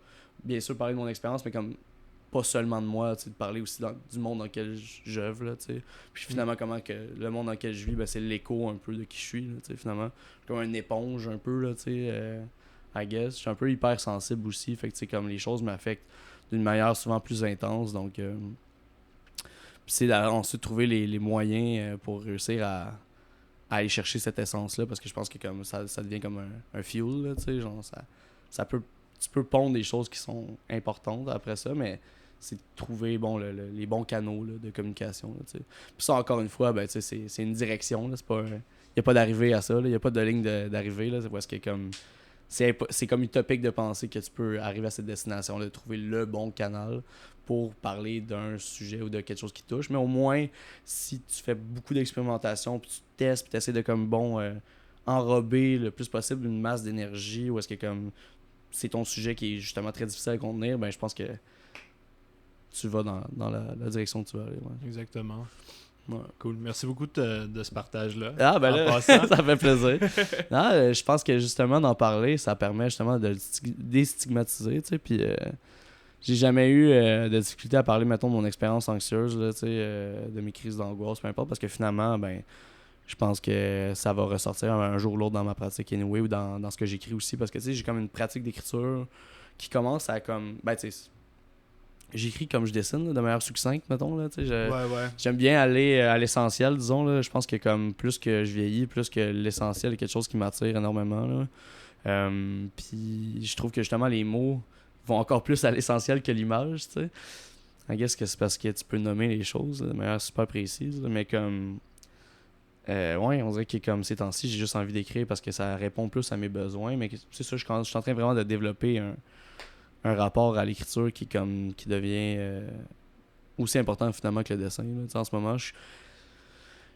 bien sûr, parler de mon expérience, mais comme pas seulement de moi, tu sais, de parler aussi du monde dans lequel j'œuvre, là, tu sais. Puis finalement, comment que le monde dans lequel je vis, ben, c'est l'écho un peu de qui je suis, là, tu sais, finalement. Comme une éponge un peu, là, tu sais, I guess. Je suis un peu hyper sensible aussi, fait que, tu sais, comme les choses m'affectent d'une manière souvent plus intense, donc... Puis c'est ensuite trouver les moyens pour réussir à aller chercher cette essence-là, parce que je pense que comme ça devient comme un fuel, là, tu sais, genre tu peux pondre des choses qui sont importantes après ça, mais c'est de trouver les bons canaux là, de communication. Là, puis ça, encore une fois, ben, c'est une direction. Il n'y a pas d'arrivée à ça. Il n'y a pas de ligne d'arrivée. Là, c'est parce que c'est comme utopique de penser que tu peux arriver à cette destination, de trouver le bon canal pour parler d'un sujet ou de quelque chose qui touche. Mais au moins, si tu fais beaucoup d'expérimentation, puis tu testes, puis tu essaies de enrober le plus possible une masse d'énergie, ou est-ce que comme c'est ton sujet qui est justement très difficile à contenir, ben je pense que tu vas dans la direction que tu vas aller. Ouais. Exactement. Ouais. Cool. Merci beaucoup de ce partage-là. Ah, ben là, ça fait plaisir. Non, je pense que justement, d'en parler, ça permet justement de le déstigmatiser, tu sais, puis j'ai jamais eu de difficulté à parler, mettons, de mon expérience anxieuse, là, tu sais, de mes crises d'angoisse, peu importe, parce que finalement, ben, je pense que ça va ressortir un jour ou l'autre dans ma pratique anyway, ou dans ce que j'écris aussi, parce que, tu sais, j'ai comme une pratique d'écriture qui commence à, comme, ben, tu sais, j'écris comme je dessine, là, de manière succincte, mettons, là, tu sais, j'aime bien aller à l'essentiel, disons, là, je pense que comme plus que je vieillis, plus que l'essentiel est quelque chose qui m'attire énormément, là. Puis je trouve que justement les mots vont encore plus à l'essentiel que l'image, tu sais. I guess que c'est parce que tu peux nommer les choses de manière super précise, là, mais comme ouais, on dirait que comme ces temps-ci, j'ai juste envie d'écrire parce que ça répond plus à mes besoins, mais c'est ça, je suis en train vraiment de développer un rapport à l'écriture qui devient aussi important finalement que le dessin. Là. En ce moment,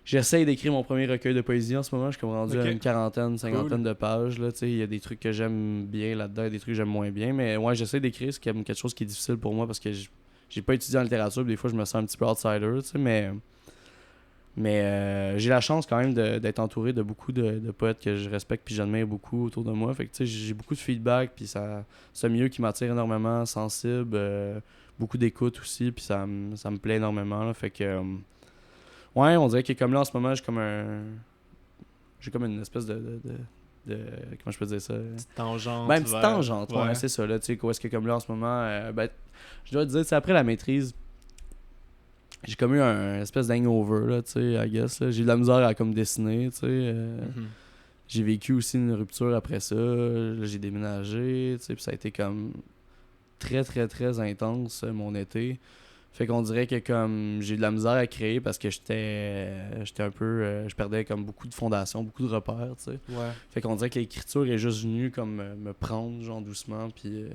j'essaie d'écrire mon premier recueil de poésie en ce moment. Je suis rendu à une cinquantaine de pages. Il y a des trucs que j'aime bien là-dedans, des trucs que j'aime moins bien. Mais ouais, j'essaie d'écrire, c'est quelque chose qui est difficile pour moi parce que j'ai pas étudié en littérature. Des fois, je me sens un petit peu outsider, mais j'ai la chance quand même d'être entouré de beaucoup de poètes que je respecte puis j'admire beaucoup autour de moi. Fait que j'ai beaucoup de feedback puis c'est un milieu qui m'attire énormément, sensible, beaucoup d'écoute aussi puis ça me plaît énormément. Là. Fait que ouais, on dirait que comme là en ce moment, j'ai comme une espèce de comment je peux dire ça? Petite tangente. Ben, une petite tangente, ouais, c'est ça. Là, tu sais, où est-ce que comme là en ce moment, ben, je dois te dire, après la maîtrise, j'ai comme eu un espèce d'hangover, là, tu sais, I guess. Là. J'ai eu de la misère à comme dessiner, tu sais. J'ai vécu aussi une rupture après ça. Là, j'ai déménagé, tu sais, puis ça a été comme très, très, très intense, mon été. Fait qu'on dirait que comme j'ai eu de la misère à créer parce que j'étais un peu... je perdais comme beaucoup de fondations, beaucoup de repères, tu sais. Ouais. Fait qu'on dirait que l'écriture est juste venue comme me prendre, genre, doucement, puis...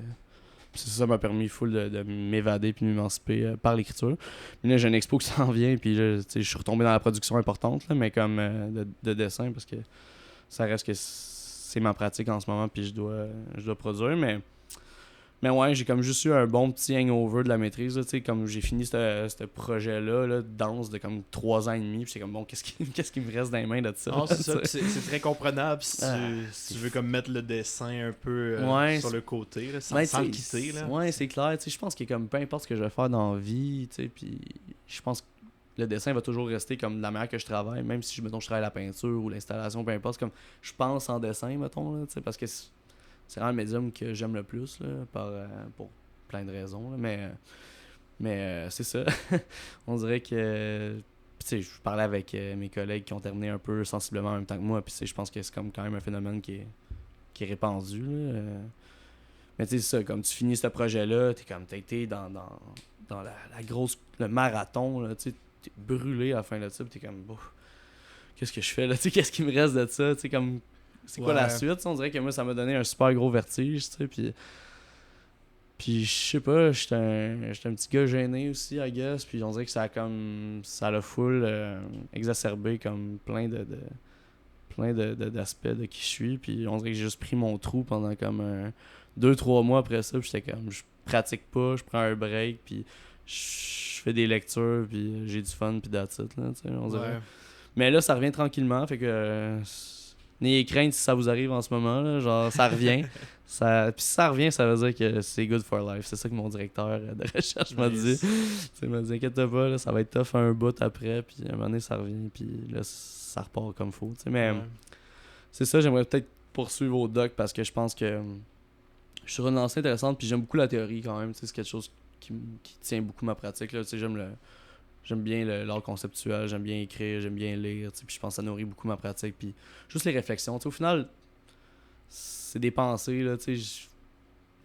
ça m'a permis full de m'évader puis de m'émanciper par l'écriture. Mais là, j'ai une expo qui s'en vient, puis là, je suis retombé dans la production importante, là, mais comme de dessin, parce que ça reste que c'est ma pratique en ce moment, puis je dois produire, mais ouais, j'ai comme juste eu un bon petit hangover de la maîtrise, là, comme j'ai fini ce projet-là, là, dense de comme 3 ans et demi, puis c'est comme bon, qu'est-ce qui me reste dans les mains de ça? Non, c'est ça, c'est très comprenable si tu veux comme mettre le dessin un peu sur le côté, là, sans le quitter. Là. Ouais, c'est clair, je pense que comme peu importe ce que je vais faire dans la vie, puis je pense que le dessin va toujours rester comme de la manière que je travaille, même si mettons, je travaille la peinture ou l'installation, peu importe, comme je pense en dessin, mettons, là, parce que c'est vraiment le médium que j'aime le plus, là, pour plein de raisons. Là, mais c'est ça. On dirait que... je parlais avec mes collègues qui ont terminé un peu sensiblement en même temps que moi. Puis je pense que c'est comme quand même un phénomène qui est répandu. Là. Mais tu sais, c'est ça. Comme tu finis ce projet-là, t'as été dans la grosse... Le marathon. Là, t'es brûlé à la fin de ça. Puis t'es comme... qu'est-ce que je fais là? Qu'est-ce qui me reste de ça? Comme... C'est quoi la suite? On dirait que moi, ça m'a donné un super gros vertige, puis je sais pas, j'étais un petit gars gêné aussi, I guess, puis on dirait que ça l'a full exacerbé comme plein d'aspects de qui je suis, puis on dirait que j'ai juste pris mon trou pendant comme 2-3 mois après ça, puis j'étais comme, je pratique pas, je prends un break, puis je fais des lectures, puis j'ai du fun, puis that's it, là, on dirait. Ouais. Mais là, ça revient tranquillement, fait que... n'ayez crainte si ça vous arrive en ce moment, là, genre ça revient. Puis si ça revient, ça veut dire que c'est good for life. C'est ça que mon directeur de recherche m'a dit. Il m'a dit, inquiète pas, là, ça va être tough un bout après, puis à un moment donné, ça revient, puis là, ça repart comme faut. Mais c'est ça, j'aimerais peut-être poursuivre au doc parce que je pense que je suis sur une lancée intéressante, puis j'aime beaucoup la théorie quand même. C'est quelque chose qui tient beaucoup ma pratique. Là, J'aime bien l'art conceptuel, j'aime bien écrire, j'aime bien lire, puis je pense que ça nourrit beaucoup ma pratique, puis juste les réflexions. Au final, c'est des pensées, là, tu sais,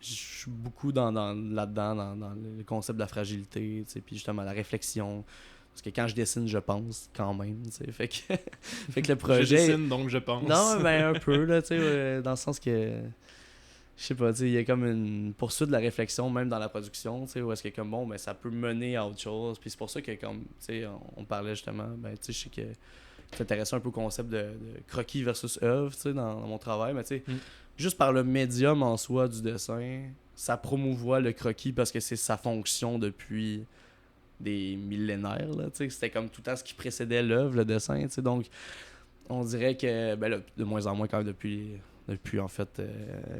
je suis beaucoup là-dedans, dans le concept de la fragilité, puis justement la réflexion. Parce que quand je dessine, je pense quand même, fait que le projet... Je dessine, donc je pense. Non, ben un peu, là, dans le sens que... Je sais pas, il y a comme une poursuite de la réflexion, même dans la production, où est-ce que comme bon, ben, ça peut mener à autre chose. Puis c'est pour ça que comme, on parlait justement, ben, je sais que tu t'intéressais un peu au concept de croquis versus œuvre, dans mon travail, mais juste par le médium en soi du dessin, ça promouvoit le croquis parce que c'est sa fonction depuis des millénaires, là, c'était comme tout le temps ce qui précédait l'œuvre, le dessin, donc on dirait que, ben là, de moins en moins quand même depuis en fait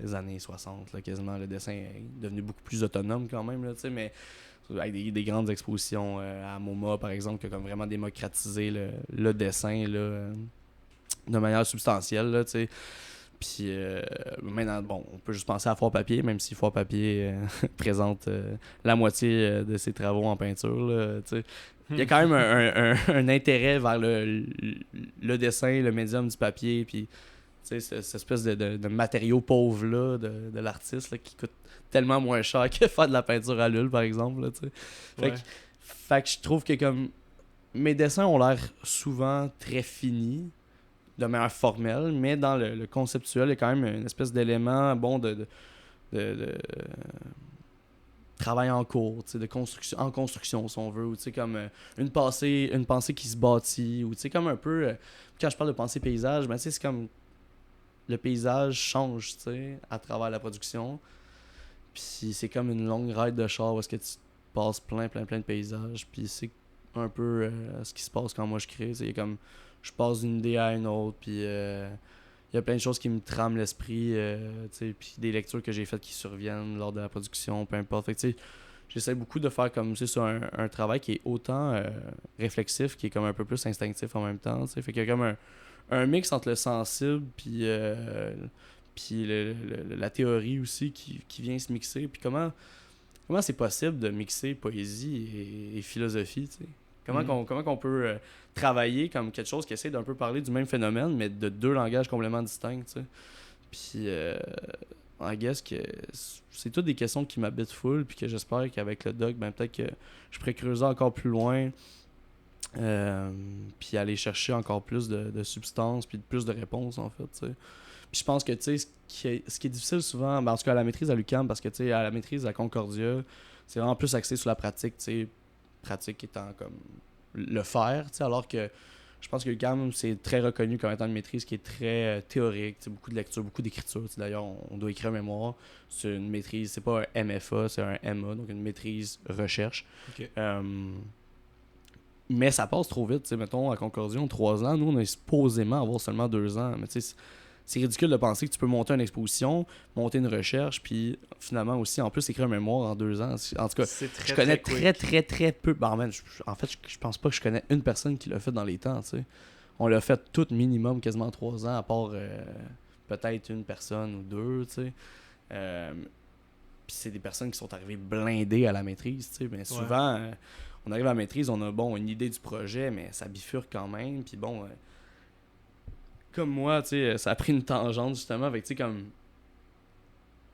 les années 60, là, quasiment, le dessin est devenu beaucoup plus autonome quand même, là, mais avec des grandes expositions à MoMA, par exemple, qui a comme vraiment démocratisé le dessin là, de manière substantielle, là, tu sais. Puis maintenant, bon, on peut juste penser à Foire Papier, même si Foire Papier présente la moitié de ses travaux en peinture, là, tu sais. Il y a quand même un intérêt vers le dessin, le médium du papier, puis cette espèce de matériau pauvre là, de l'artiste là, qui coûte tellement moins cher que faire de la peinture à l'huile, par exemple. Là, fait que je trouve que comme mes dessins ont l'air souvent très finis, de manière formelle, mais dans le conceptuel, il y a quand même une espèce d'élément bon de travail en cours, de construction, en construction, si on veut, ou comme une pensée qui se bâtit, ou comme un peu, quand je parle de pensée paysage, ben, c'est comme le paysage change, à travers la production. Puis c'est comme une longue ride de char où est-ce que tu passes plein de paysages. Puis c'est un peu ce qui se passe quand moi je crée. C'est comme, je passe d'une idée à une autre, puis il y a plein de choses qui me trament l'esprit, puis des lectures que j'ai faites qui surviennent lors de la production, peu importe. Fait que, j'essaie beaucoup de faire comme un travail qui est autant réflexif, qui est comme un peu plus instinctif en même temps. Fait qu'il y a comme un mix entre le sensible puis la théorie aussi qui vient se mixer. Puis comment c'est possible de mixer poésie et philosophie, tu sais? Comment qu'on peut travailler comme quelque chose qui essaie d'un peu parler du même phénomène, mais de deux langages complètement distincts, tu sais? Puis, I guess que c'est toutes des questions qui m'habitent full, puis que j'espère qu'avec le doc, ben peut-être que je pourrais creuser encore plus loin, puis aller chercher encore plus de substance, puis plus de réponses, en fait, tu sais. Puis je pense que, tu sais, ce qui est difficile souvent, ben, en tout cas à la maîtrise à l'UQAM, parce que, tu sais, à la maîtrise à Concordia, c'est vraiment plus axé sur la pratique, tu sais, pratique étant comme le faire, tu sais, alors que je pense que l'UQAM, c'est très reconnu comme étant une maîtrise qui est très théorique, tu sais, beaucoup de lecture, beaucoup d'écriture, tu sais, d'ailleurs, on doit écrire un mémoire, c'est une maîtrise, c'est pas un MFA, c'est un MA, donc une maîtrise recherche. Okay. Mais ça passe trop vite, tu sais, mettons, à Concordia, en 3 ans, nous, on est supposément avoir seulement 2 ans, mais tu sais, c'est ridicule de penser que tu peux monter une exposition, monter une recherche, puis finalement aussi, en plus, écrire un mémoire en 2 ans. En tout cas, je connais très peu. Ben, en fait, je pense pas que je connais une personne qui l'a fait dans les temps, tu sais. On l'a fait tout minimum quasiment 3 ans, à part peut-être une personne ou deux, tu sais. Puis c'est des personnes qui sont arrivées blindées à la maîtrise, tu sais. Mais souvent, on arrive à la maîtrise, on a une idée du projet, mais ça bifurque quand même, puis bon... comme moi, tu sais, ça a pris une tangente justement, avec, tu sais, comme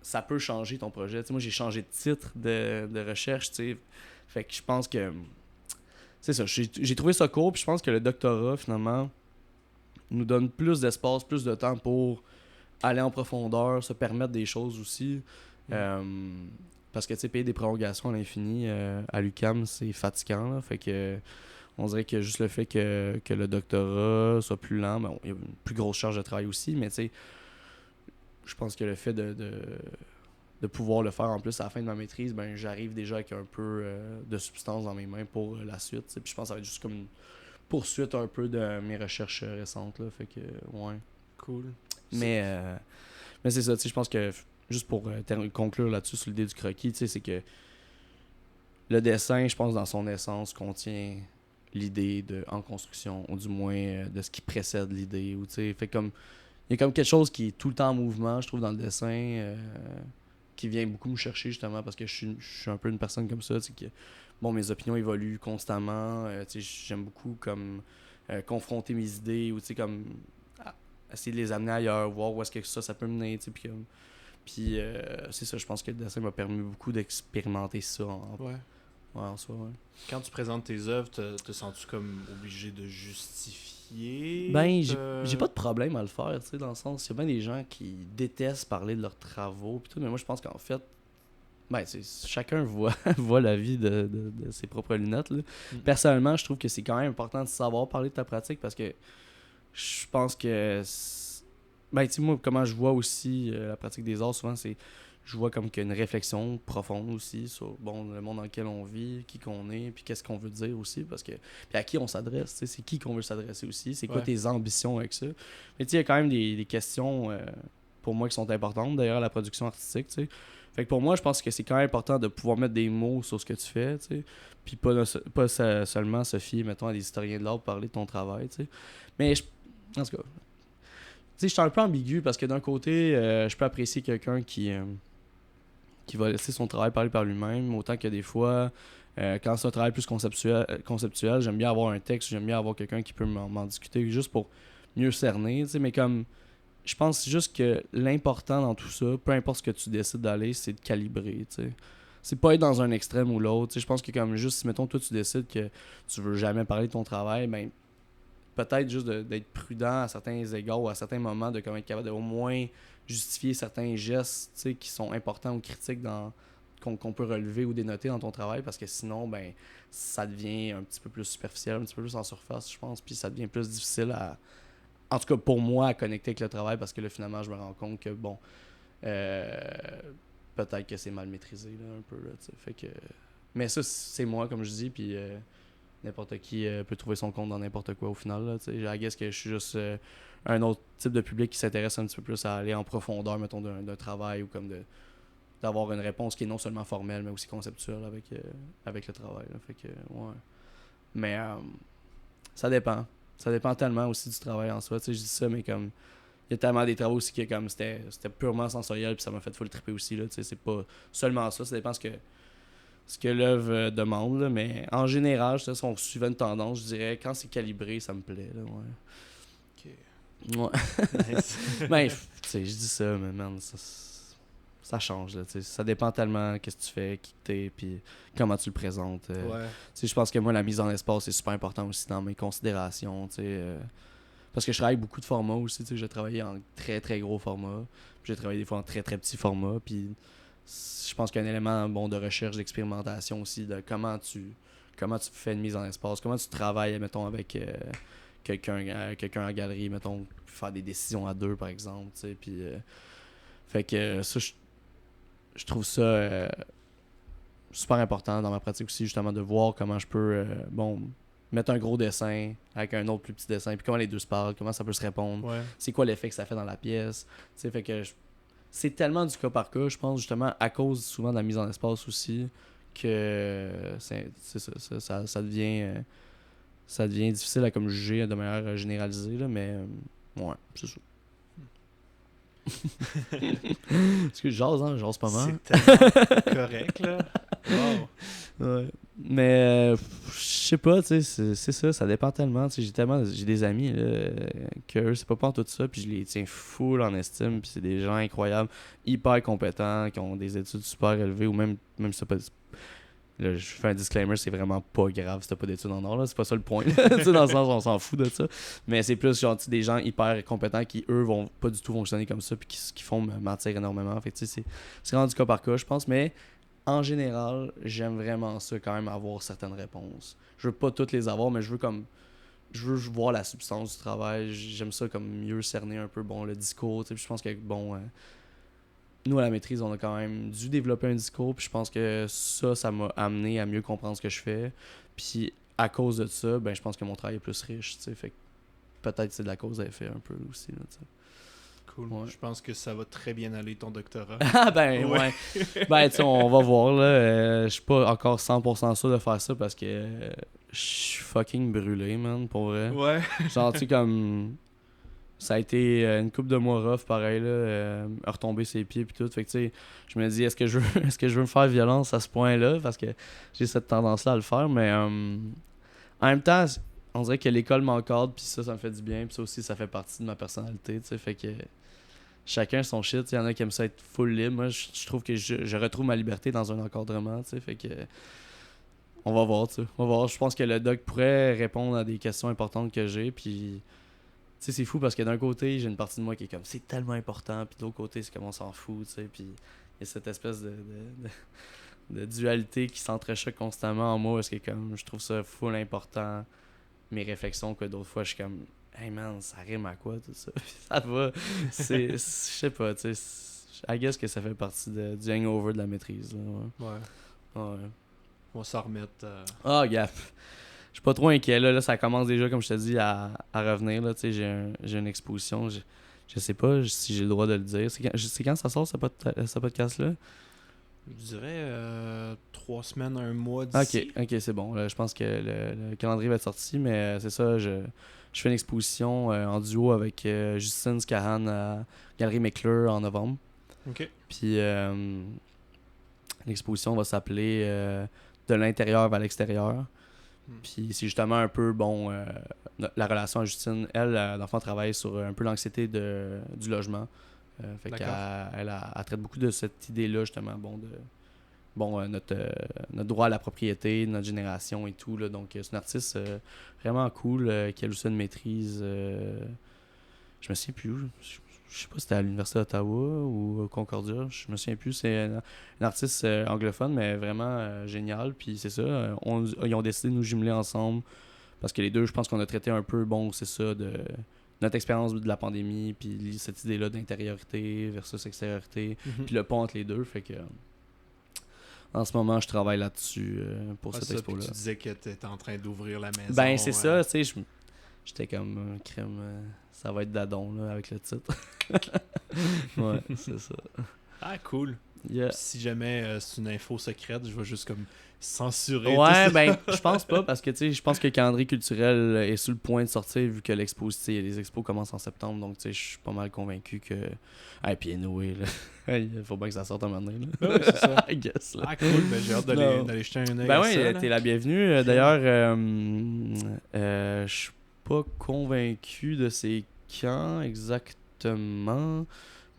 ça peut changer ton projet. Tu sais, moi, j'ai changé de titre de recherche, tu sais. Fait que je pense que c'est ça, j'ai trouvé ça cool, puis je pense que le doctorat, finalement, nous donne plus d'espace, plus de temps pour aller en profondeur, se permettre des choses aussi. Parce que, tu sais, payer des prolongations à l'infini à l'UQAM, c'est fatigant, là. Fait que on dirait que juste le fait que le doctorat soit plus lent, ben, il y a une plus grosse charge de travail aussi, mais tu sais, je pense que le fait de pouvoir le faire en plus à la fin de ma maîtrise, ben j'arrive déjà avec un peu de substance dans mes mains pour la suite. T'sais. Puis je pense que ça va être juste comme une poursuite un peu de mes recherches récentes. Là, fait que, ouais. Cool. Mais c'est ça, tu sais, je pense que, juste pour conclure là-dessus sur l'idée du croquis, tu sais, c'est que le dessin, je pense, dans son essence, contient l'idée en construction, ou du moins de ce qui précède l'idée. Ou, fait comme, il y a comme quelque chose qui est tout le temps en mouvement, je trouve, dans le dessin, qui vient beaucoup me chercher, justement, parce que je suis un peu une personne comme ça, qui bon, mes opinions évoluent constamment. Tu sais, j'aime beaucoup comme confronter mes idées ou tu sais, comme essayer de les amener ailleurs, voir où est-ce que ça peut mener, tu sais, puis c'est ça, je pense que le dessin m'a permis beaucoup d'expérimenter ça en soi, ouais. Quand tu présentes tes œuvres, te sens-tu comme obligé de justifier? Ben, j'ai pas de problème à le faire, tu sais, dans le sens, il y a bien des gens qui détestent parler de leurs travaux, pis tout, mais moi, je pense qu'en fait, ben, chacun voit la vie de ses propres lunettes, là. Personnellement, je trouve que c'est quand même important de savoir parler de ta pratique, parce que je pense que... Ben, tu sais, moi, comment je vois aussi la pratique des arts, souvent, je vois comme qu'il y a une réflexion profonde aussi sur bon, le monde dans lequel on vit, qui qu'on est, puis qu'est-ce qu'on veut dire aussi, parce que puis à qui on s'adresse, tu sais, c'est qui qu'on veut s'adresser aussi, c'est quoi tes ambitions avec ça. Mais tu sais, il y a quand même des questions pour moi qui sont importantes, d'ailleurs, à la production artistique, tu sais. Fait que pour moi, je pense que c'est quand même important de pouvoir mettre des mots sur ce que tu fais, tu sais, puis pas seulement se fier, mettons, à des historiens de l'art pour parler de ton travail, tu sais. Mais, en tout cas, tu sais, je suis un peu ambigu, parce que d'un côté, je peux apprécier quelqu'un qui va laisser son travail parler par lui-même, autant que des fois, quand c'est un travail plus conceptuel, j'aime bien avoir un texte, j'aime bien avoir quelqu'un qui peut m'en discuter juste pour mieux cerner, tu sais, mais comme, je pense juste que l'important dans tout ça, peu importe ce que tu décides d'aller, c'est de calibrer, tu sais. C'est pas être dans un extrême ou l'autre, tu sais, je pense que comme juste, si mettons, toi, tu décides que tu veux jamais parler de ton travail, ben, peut-être juste d'être prudent à certains égards ou à certains moments, de comme être capable de au moins justifier certains gestes, tu sais, qui sont importants ou critiques qu'on peut relever ou dénoter dans ton travail, parce que sinon, ben, ça devient un petit peu plus superficiel, un petit peu plus en surface, je pense, puis ça devient plus difficile en tout cas pour moi, à connecter avec le travail, parce que là, finalement, je me rends compte que, bon, peut-être que c'est mal maîtrisé, là, un peu, là, tu sais, fait que... Mais ça, c'est moi, comme je dis, puis n'importe qui peut trouver son compte dans n'importe quoi, au final, là, tu sais. I guess que je suis juste un autre type de public qui s'intéresse un petit peu plus à aller en profondeur, mettons, d'un travail, ou comme d'avoir une réponse qui est non seulement formelle, mais aussi conceptuelle avec le travail, là. Fait que, ouais. Mais ça dépend. Ça dépend tellement aussi du travail en soi. Tu sais, je dis ça, mais comme... Il y a tellement des travaux aussi que comme c'était purement sensoriel, puis ça m'a fait full triper aussi, là. Tu sais, c'est pas seulement ça. Ça dépend ce que l'œuvre demande, là. Mais en général, si on suivait une tendance, je dirais, quand c'est calibré, ça me plaît, là, ouais. Ok. Ouais. Nice. Ben, tu sais, je dis ça, mais man, ça change, là, tu sais. Ça dépend tellement qu'est-ce que tu fais, qui t'es, puis comment tu le présentes. Ouais. Tu sais, je pense que moi, la mise en espace, c'est super important aussi dans mes considérations, tu sais. Parce que je travaille beaucoup de formats aussi, tu sais. J'ai travaillé en très, très gros format. Puis j'ai travaillé des fois en très, très petits formats. Puis je pense qu'il y a un élément bon de recherche, d'expérimentation aussi, de comment tu fais une mise en espace, comment tu travailles, mettons, avec quelqu'un en galerie, mettons, faire des décisions à deux, par exemple, tu sais. Puis, fait que ça, je trouve ça super important dans ma pratique aussi, justement, de voir comment je peux, mettre un gros dessin avec un autre plus petit dessin, puis comment les deux se parlent, comment ça peut se répondre, c'est quoi l'effet que ça fait dans la pièce, tu sais, fait que c'est tellement du cas par cas, je pense, justement, à cause souvent de la mise en espace aussi, que ça devient difficile à comme juger de manière généralisée, là, mais ouais, c'est ça. Parce que j'ose pas mal. C'est tellement correct, là. Wow. Ouais. Mais je sais pas, tu sais, c'est ça dépend tellement. J'ai des amis là, que eux, c'est pas tout ça, puis je les tiens full en estime, puis c'est des gens incroyables, hyper compétents, qui ont des études super élevées, ou même si t'as pas. Là, je fais un disclaimer, c'est vraiment pas grave si t'as pas d'études en art, là, c'est pas ça le point. Dans le sens, on s'en fout de ça. Mais c'est plus genre des gens hyper compétents qui, eux, vont pas du tout fonctionner comme ça, puis qui font me mentir énormément. Fait que tu sais, c'est vraiment du cas par cas, je pense, mais en général, j'aime vraiment ça quand même, avoir certaines réponses. Je veux pas toutes les avoir, mais je veux voir la substance du travail. J'aime ça comme mieux cerner un peu le discours. Je pense que nous à la maîtrise, on a quand même dû développer un discours. Puis je pense que ça m'a amené à mieux comprendre ce que je fais. Puis à cause de ça, je pense que mon travail est plus riche. Fait que peut-être c'est de la cause à effet un peu aussi. Là, cool. Ouais. Je pense que ça va très bien aller, ton doctorat. Ah ouais. Ben, tu sais, on va voir, là. Je suis pas encore 100% sûr de faire ça parce que je suis fucking brûlé, man, pour vrai. Ouais. Genre, tu sais, comme... ça a été une couple de mois rough, pareil, là, à retomber ses pieds puis tout. Fait que, tu sais, je me dis, est-ce que je veux me faire violence à ce point-là? Parce que j'ai cette tendance-là à le faire, mais en même temps, on dirait que l'école m'encadre, puis ça me fait du bien, puis ça aussi, ça fait partie de ma personnalité, tu sais. Fait que chacun son shit, il y en a qui aiment ça être full libre. Moi, je trouve que je retrouve ma liberté dans un encadrement, tu sais. Fait que on va voir, tu sais. On va voir. Je pense que le doc pourrait répondre à des questions importantes que j'ai, puis tu sais, c'est fou parce que d'un côté, j'ai une partie de moi qui est comme c'est tellement important, puis de l'autre côté, c'est comme on s'en fout, tu sais. Puis il y a cette espèce de dualité qui s'entrechoque constamment en moi parce que comme je trouve ça full important, mes réflexions, que d'autres fois, je suis comme hey man, ça rime à quoi tout ça? Ça va. Je sais pas, tu sais. I guess que ça fait partie du hangover de la maîtrise. Là, ouais. Ouais. On va s'en remettre. Ah, gaffe. Je suis pas trop inquiet. Là, ça commence déjà, comme je te dis, à revenir. Là, j'ai une exposition. Je sais pas si j'ai le droit de le dire. C'est quand ça sort, ce podcast-là? Je dirais 3 semaines, 1 mois d'ici. Ok, c'est bon. Là, je pense que le calendrier va être sorti, mais c'est ça. Je fais une exposition en duo avec Justine Scahan à Galerie McClure en novembre. Ok. Puis l'exposition va s'appeler De l'intérieur vers l'extérieur. Puis c'est justement un peu, la relation à Justine, elle, dans le fond, travaille sur un peu l'anxiété du logement. Fait qu'elle traite beaucoup de cette idée-là, justement, notre droit à la propriété, notre génération et tout. Là. Donc, c'est une artiste vraiment cool qui a aussi une maîtrise. Je me souviens plus où. Je sais pas si c'était à l'Université d'Ottawa ou au Concordia. Je me souviens plus. C'est une artiste anglophone, mais vraiment géniale. Puis c'est ça. Ils ont décidé de nous jumeler ensemble parce que les deux, je pense qu'on a traité un peu, c'est ça, de notre expérience de la pandémie, puis cette idée-là d'intériorité versus extériorité, puis le pont entre les deux. Fait que en ce moment, je travaille là-dessus pour cette expo-là. Tu disais que tu étais en train d'ouvrir la maison. Ben, c'est ça, tu sais, j'étais comme crème, ça va être Dadon, là, avec le titre. Ouais, c'est ça. Ah, cool. Yeah. Si jamais c'est une info secrète, je vais juste comme censurer. Ouais, ben, je pense pas, parce que, tu sais, je pense que le calendrier culturel est sur le point de sortir, vu que l'expo, tu sais, les expos commencent en septembre, donc, tu sais, je suis pas mal convaincu que... Ah, puis anyway, là, il faut bien que ça sorte un moment donné, là. Ouais, c'est ça. I guess, là. Ah, cool, ben, j'ai hâte d'aller jeter un œil ben à ouais, ça. t'es la bienvenue. D'ailleurs, je suis pas convaincu de c'est quand exactement...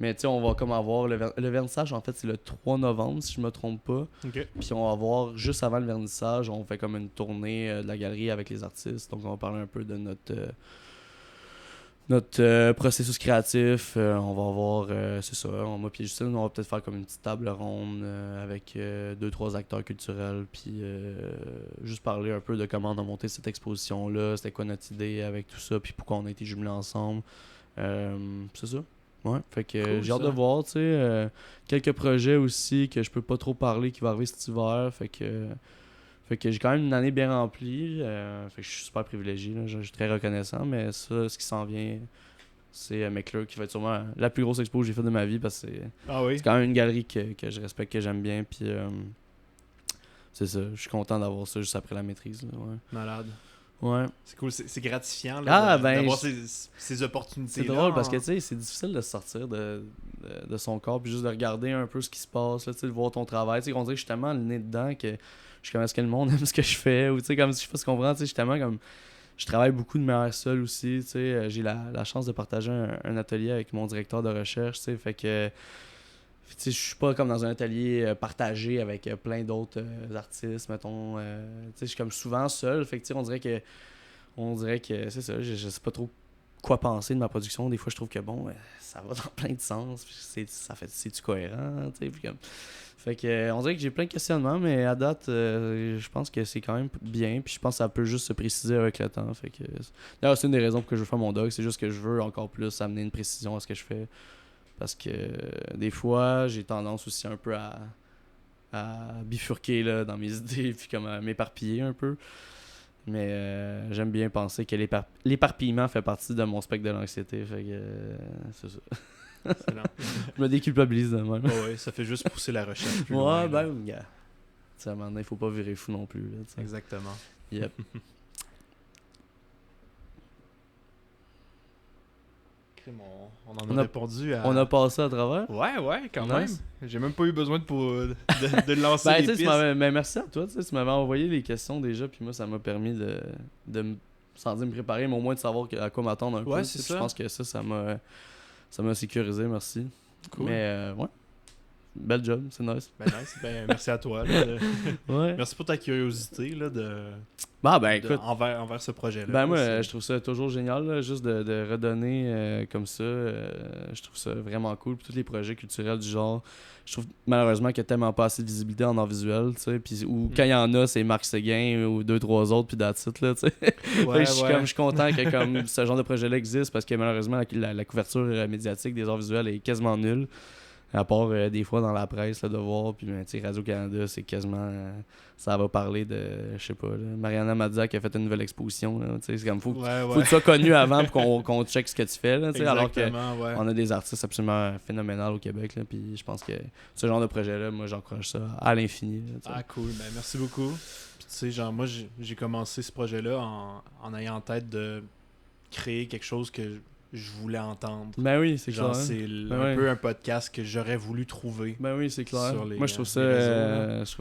Mais tu sais, on va comme avoir le vernissage, en fait, c'est le 3 novembre, si je me trompe pas. Okay. Puis on va avoir, juste avant le vernissage, on fait comme une tournée de la galerie avec les artistes. Donc on va parler un peu de notre processus créatif. On va avoir, c'est ça, moi puis Justine, on va peut-être faire comme une petite table ronde avec 2-3 acteurs culturels. Puis juste parler un peu de comment on a monté cette exposition-là, c'était quoi notre idée avec tout ça, puis pourquoi on a été jumelés ensemble. C'est ça. Ouais, fait que cool, j'ai hâte de voir, tu sais, quelques projets aussi que je peux pas trop parler qui vont arriver cet hiver, fait que j'ai quand même une année bien remplie, fait que je suis super privilégié, là, je suis très reconnaissant, mais ça, ce qui s'en vient, c'est McClure qui va être sûrement la plus grosse expo que j'ai faite de ma vie, parce que c'est quand même une galerie que je respecte, que j'aime bien, puis c'est ça, je suis content d'avoir ça juste après la maîtrise, là, ouais. Malade. Ouais. C'est cool, c'est gratifiant là, d'avoir ces opportunités. C'est drôle parce que tu sais, c'est difficile de sortir de son corps puis juste de regarder un peu ce qui se passe, là, de voir ton travail. On dirait que je suis tellement le nez dedans que je suis comme est-ce que le monde aime ce que je fais ou comme si je sais pas ce qu'on comprend, je suis tellement comme. Je travaille beaucoup de manière seule aussi. J'ai la chance de partager un atelier avec mon directeur de recherche. Fait que je suis pas comme dans un atelier partagé avec plein d'autres artistes, mettons. Je suis comme souvent seul. Fait que on dirait que c'est ça, je sais pas trop quoi penser de ma production. Des fois, je trouve que ça va dans plein de sens. C'est-tu cohérent? Puis comme... Fait que on dirait que j'ai plein de questionnements, mais à date, je pense que c'est quand même bien. Puis je pense que ça peut juste se préciser avec le temps. Fait que d'ailleurs, c'est une des raisons pour que je veux faire mon doc. C'est juste que je veux encore plus amener une précision à ce que je fais. Parce que des fois, j'ai tendance aussi un peu à bifurquer là, dans mes idées puis comme à m'éparpiller un peu. Mais j'aime bien penser que l'éparpillement fait partie de mon spectre de l'anxiété. Fait que c'est ça. Excellent. Je me déculpabilise de même. Ouais, ça fait juste pousser la recherche plus loin. Ouais, gars. À un moment donné, il faut pas virer fou non plus. Là, exactement. Yep. On en a répondu à... On a passé à travers? Ouais, quand même. J'ai même pas eu besoin de lancer des pistes. Mais merci à toi, tu m'avais envoyé les questions déjà, puis moi, ça m'a permis sans dire me préparer, mais au moins de savoir à quoi m'attendre un peu. Ouais, c'est ça. Je pense que ça m'a sécurisé, merci. Cool. Mais ouais, bel job, c'est nice. Merci à toi. Là, ouais. Merci pour ta curiosité là, écoute, envers ce projet-là. Moi, je trouve ça toujours génial, là, juste de redonner comme ça. Je trouve ça vraiment cool. Puis tous les projets culturels du genre, je trouve malheureusement qu'il y a tellement pas assez de visibilité en art visuel, tu sais. Puis quand il y en a, c'est Marc Séguin ou 2-3 autres, puis that's it, là, tu sais. Je suis content que comme ce genre de projet-là existe parce que malheureusement, la couverture médiatique des arts visuels est quasiment nulle. À part des fois dans la presse, là, de voir, puis Radio-Canada, c'est quasiment... ça va parler de, je sais pas, là, Mariana Mazza qui a fait une nouvelle exposition. C'est comme, faut que tu sois connu avant pour qu'on check ce que tu fais. Là, alors qu'on a des artistes absolument phénoménales au Québec. Là, puis je pense que ce genre de projet-là, moi, j'encourage ça à l'infini. Là, cool. Merci beaucoup. Puis tu sais, genre, moi, j'ai commencé ce projet-là en ayant en tête de créer quelque chose que je voulais entendre. Ben oui, c'est clair. C'est un peu un podcast que j'aurais voulu trouver. Ben oui, c'est clair. Moi, je trouve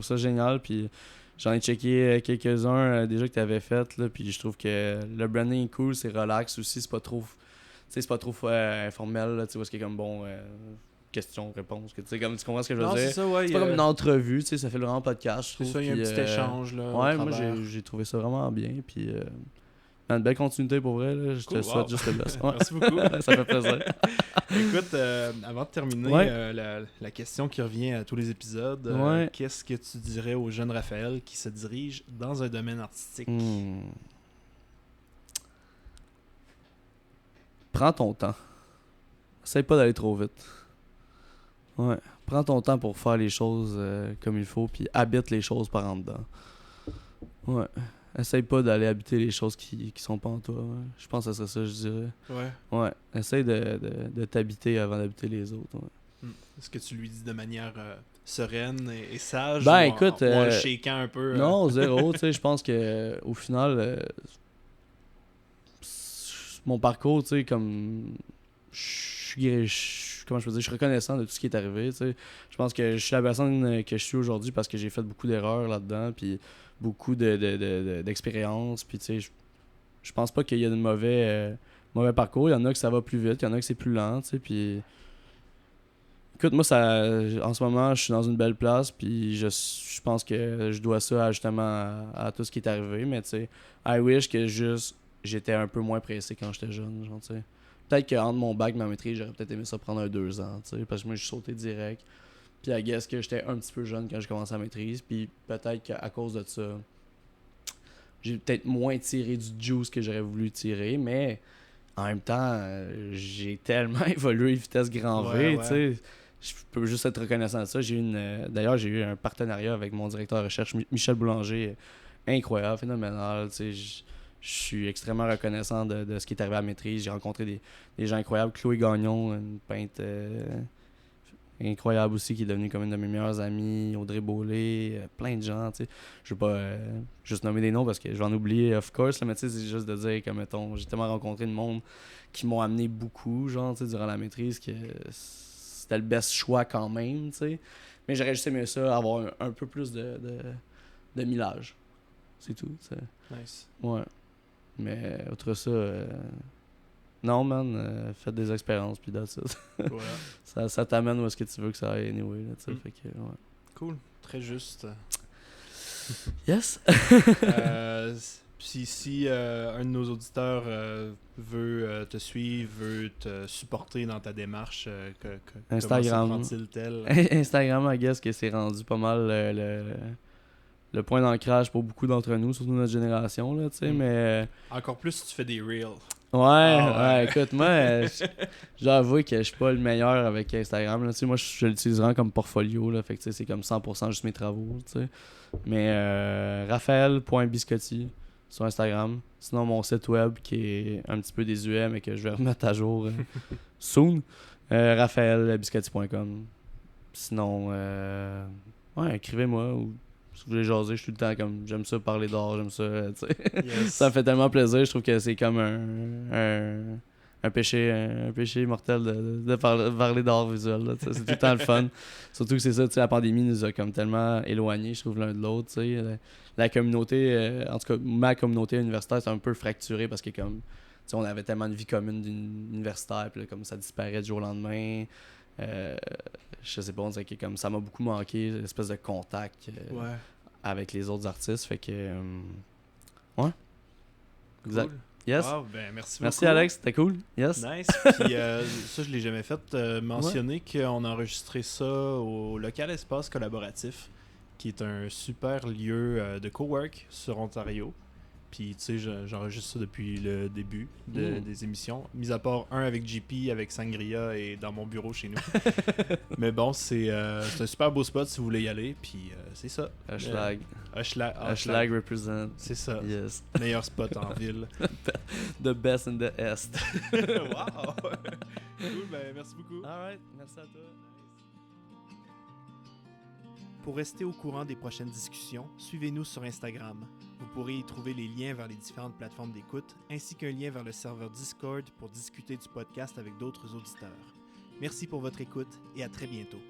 ça génial. Puis j'en ai checké quelques-uns déjà que tu avais fait. Là, puis je trouve que le branding est cool, c'est relax aussi. C'est pas trop informel. Là, tu vois, ce qui est comme bon. Questions-réponses. Tu comprends ce que je veux dire? C'est ça, ouais. C'est pas comme une entrevue. Ça fait vraiment podcast. C'est ça, il y a un petit échange. Là, ouais, moi, j'ai trouvé ça vraiment bien. Puis. Une belle continuité pour vrai, là. Je te souhaite juste le best. Ouais. Merci beaucoup. Ça fait plaisir. Écoute, avant de terminer, la question qui revient à tous les épisodes, qu'est-ce que tu dirais au jeune Raphaël qui se dirige dans un domaine artistique? Prends ton temps. Essaye pas d'aller trop vite. Ouais. Prends ton temps pour faire les choses comme il faut, puis habite les choses par en dedans. Ouais. Essaye pas d'aller habiter les choses qui sont pas en toi. Ouais. Je pense que c'est ça, je dirais. Ouais. Essaye de t'habiter avant d'habiter les autres. Ouais. Est-ce que tu lui dis de manière sereine et sage écoute, ou en le shakeant un peu? Non, zéro. Tu sais, je pense que au final, mon parcours, tu sais, comme comment je peux dire, je suis reconnaissant de tout ce qui est arrivé. Tu sais. Je pense que je suis la personne que je suis aujourd'hui parce que j'ai fait beaucoup d'erreurs là-dedans. Puis beaucoup d'expérience, puis tu sais, je pense pas qu'il y a de mauvais parcours. Il y en a que ça va plus vite, il y en a que c'est plus lent, tu sais, puis... Écoute, moi, en ce moment, je suis dans une belle place, puis je pense que je dois ça justement à tout ce qui est arrivé, mais tu sais, I wish que juste j'étais un peu moins pressé quand j'étais jeune, genre, tu sais. Peut-être qu'entre mon bac et ma maîtrise, j'aurais peut-être aimé ça prendre 2 ans, tu sais, parce que moi, je suis sauté direct. Puis I guess que j'étais un petit peu jeune quand j'ai commencé la maîtrise. Puis peut-être qu'à cause de ça, j'ai peut-être moins tiré du juice que j'aurais voulu tirer. Mais en même temps, j'ai tellement évolué vitesse grand V. Tu sais, je peux juste être reconnaissant de ça. D'ailleurs, j'ai eu un partenariat avec mon directeur de recherche, Michel Boulanger, incroyable, phénoménal. Tu sais, je suis extrêmement reconnaissant de ce qui est arrivé à la maîtrise. J'ai rencontré des gens incroyables. Chloé Gagnon, une peintre... incroyable aussi, qui est devenue comme une de mes meilleures amies, Audrey Beaulé, plein de gens, tu sais. Je vais pas juste nommer des noms parce que je vais en oublier, of course, là, mais tu sais, c'est juste de dire que, mettons, j'ai tellement rencontré de monde qui m'ont amené beaucoup, genre, tu sais, durant la maîtrise, que c'était le best choix quand même, tu sais. Mais j'aurais juste aimé ça, avoir un peu plus de millage. C'est tout, tu sais. Nice. Ouais. Mais, outre ça... non, man, faites des expériences, puis that's it. Voilà. ça t'amène où est-ce que tu veux que ça aille, anyway. Là, fait que, ouais. Cool, très juste. Yes! Puis si un de nos auditeurs veut te suivre, veut te supporter dans ta démarche, Instagram. Comment se prend-il tel? Instagram, I guess que c'est rendu pas mal le point d'ancrage pour beaucoup d'entre nous, surtout notre génération, là, tu sais, mais... Encore plus si tu fais des reels. Ouais, écoute, moi, j'avoue que je suis pas le meilleur avec Instagram, là, tu sais, moi, je l'utilise vraiment comme portfolio, là, fait que, tu sais, c'est comme 100% juste mes travaux, tu sais, mais Raphaël.biscotti sur Instagram, sinon mon site web qui est un petit peu désuet, mais que je vais remettre à jour soon, raphaelbiscotti.com, sinon, écrivez-moi, ou si vous voulez jaser, je suis tout le temps comme j'aime ça parler d'art, j'aime ça, tu sais. Yes. Ça me fait tellement plaisir, je trouve que c'est comme un péché mortel de parler d'art visuel. Là, c'est tout le temps le fun. Surtout que c'est ça, la pandémie nous a comme tellement éloignés, je trouve, l'un de l'autre. La communauté, en tout cas, ma communauté universitaire, c'est un peu fracturée parce que comme on avait tellement de vie commune d'universitaire, puis là, comme ça disparaît du jour au lendemain. Je sais pas, on dirait que comme ça m'a beaucoup manqué, l'espèce de contact avec les autres artistes. Fait que. Ouais. Exact. Cool. Yes. Wow, ben merci beaucoup. Alex, c'était cool. Yes. Nice. Puis ça, je l'ai jamais fait. Mentionner qu'on a enregistré ça au local espace collaboratif, qui est un super lieu de cowork sur Ontario. Puis, tu sais, j'enregistre ça depuis le début des émissions. Mis à part un avec JP, avec Sangria et dans mon bureau chez nous. Mais bon, c'est un super beau spot si vous voulez y aller. Puis, c'est ça. Hashtag represent. C'est ça. Yes. Meilleur spot en ville. The best in the Est. Wow! Cool, ben merci beaucoup. Alright, merci à toi. Pour rester au courant des prochaines discussions, suivez-nous sur Instagram. Vous pourrez y trouver les liens vers les différentes plateformes d'écoute, ainsi qu'un lien vers le serveur Discord pour discuter du podcast avec d'autres auditeurs. Merci pour votre écoute et à très bientôt.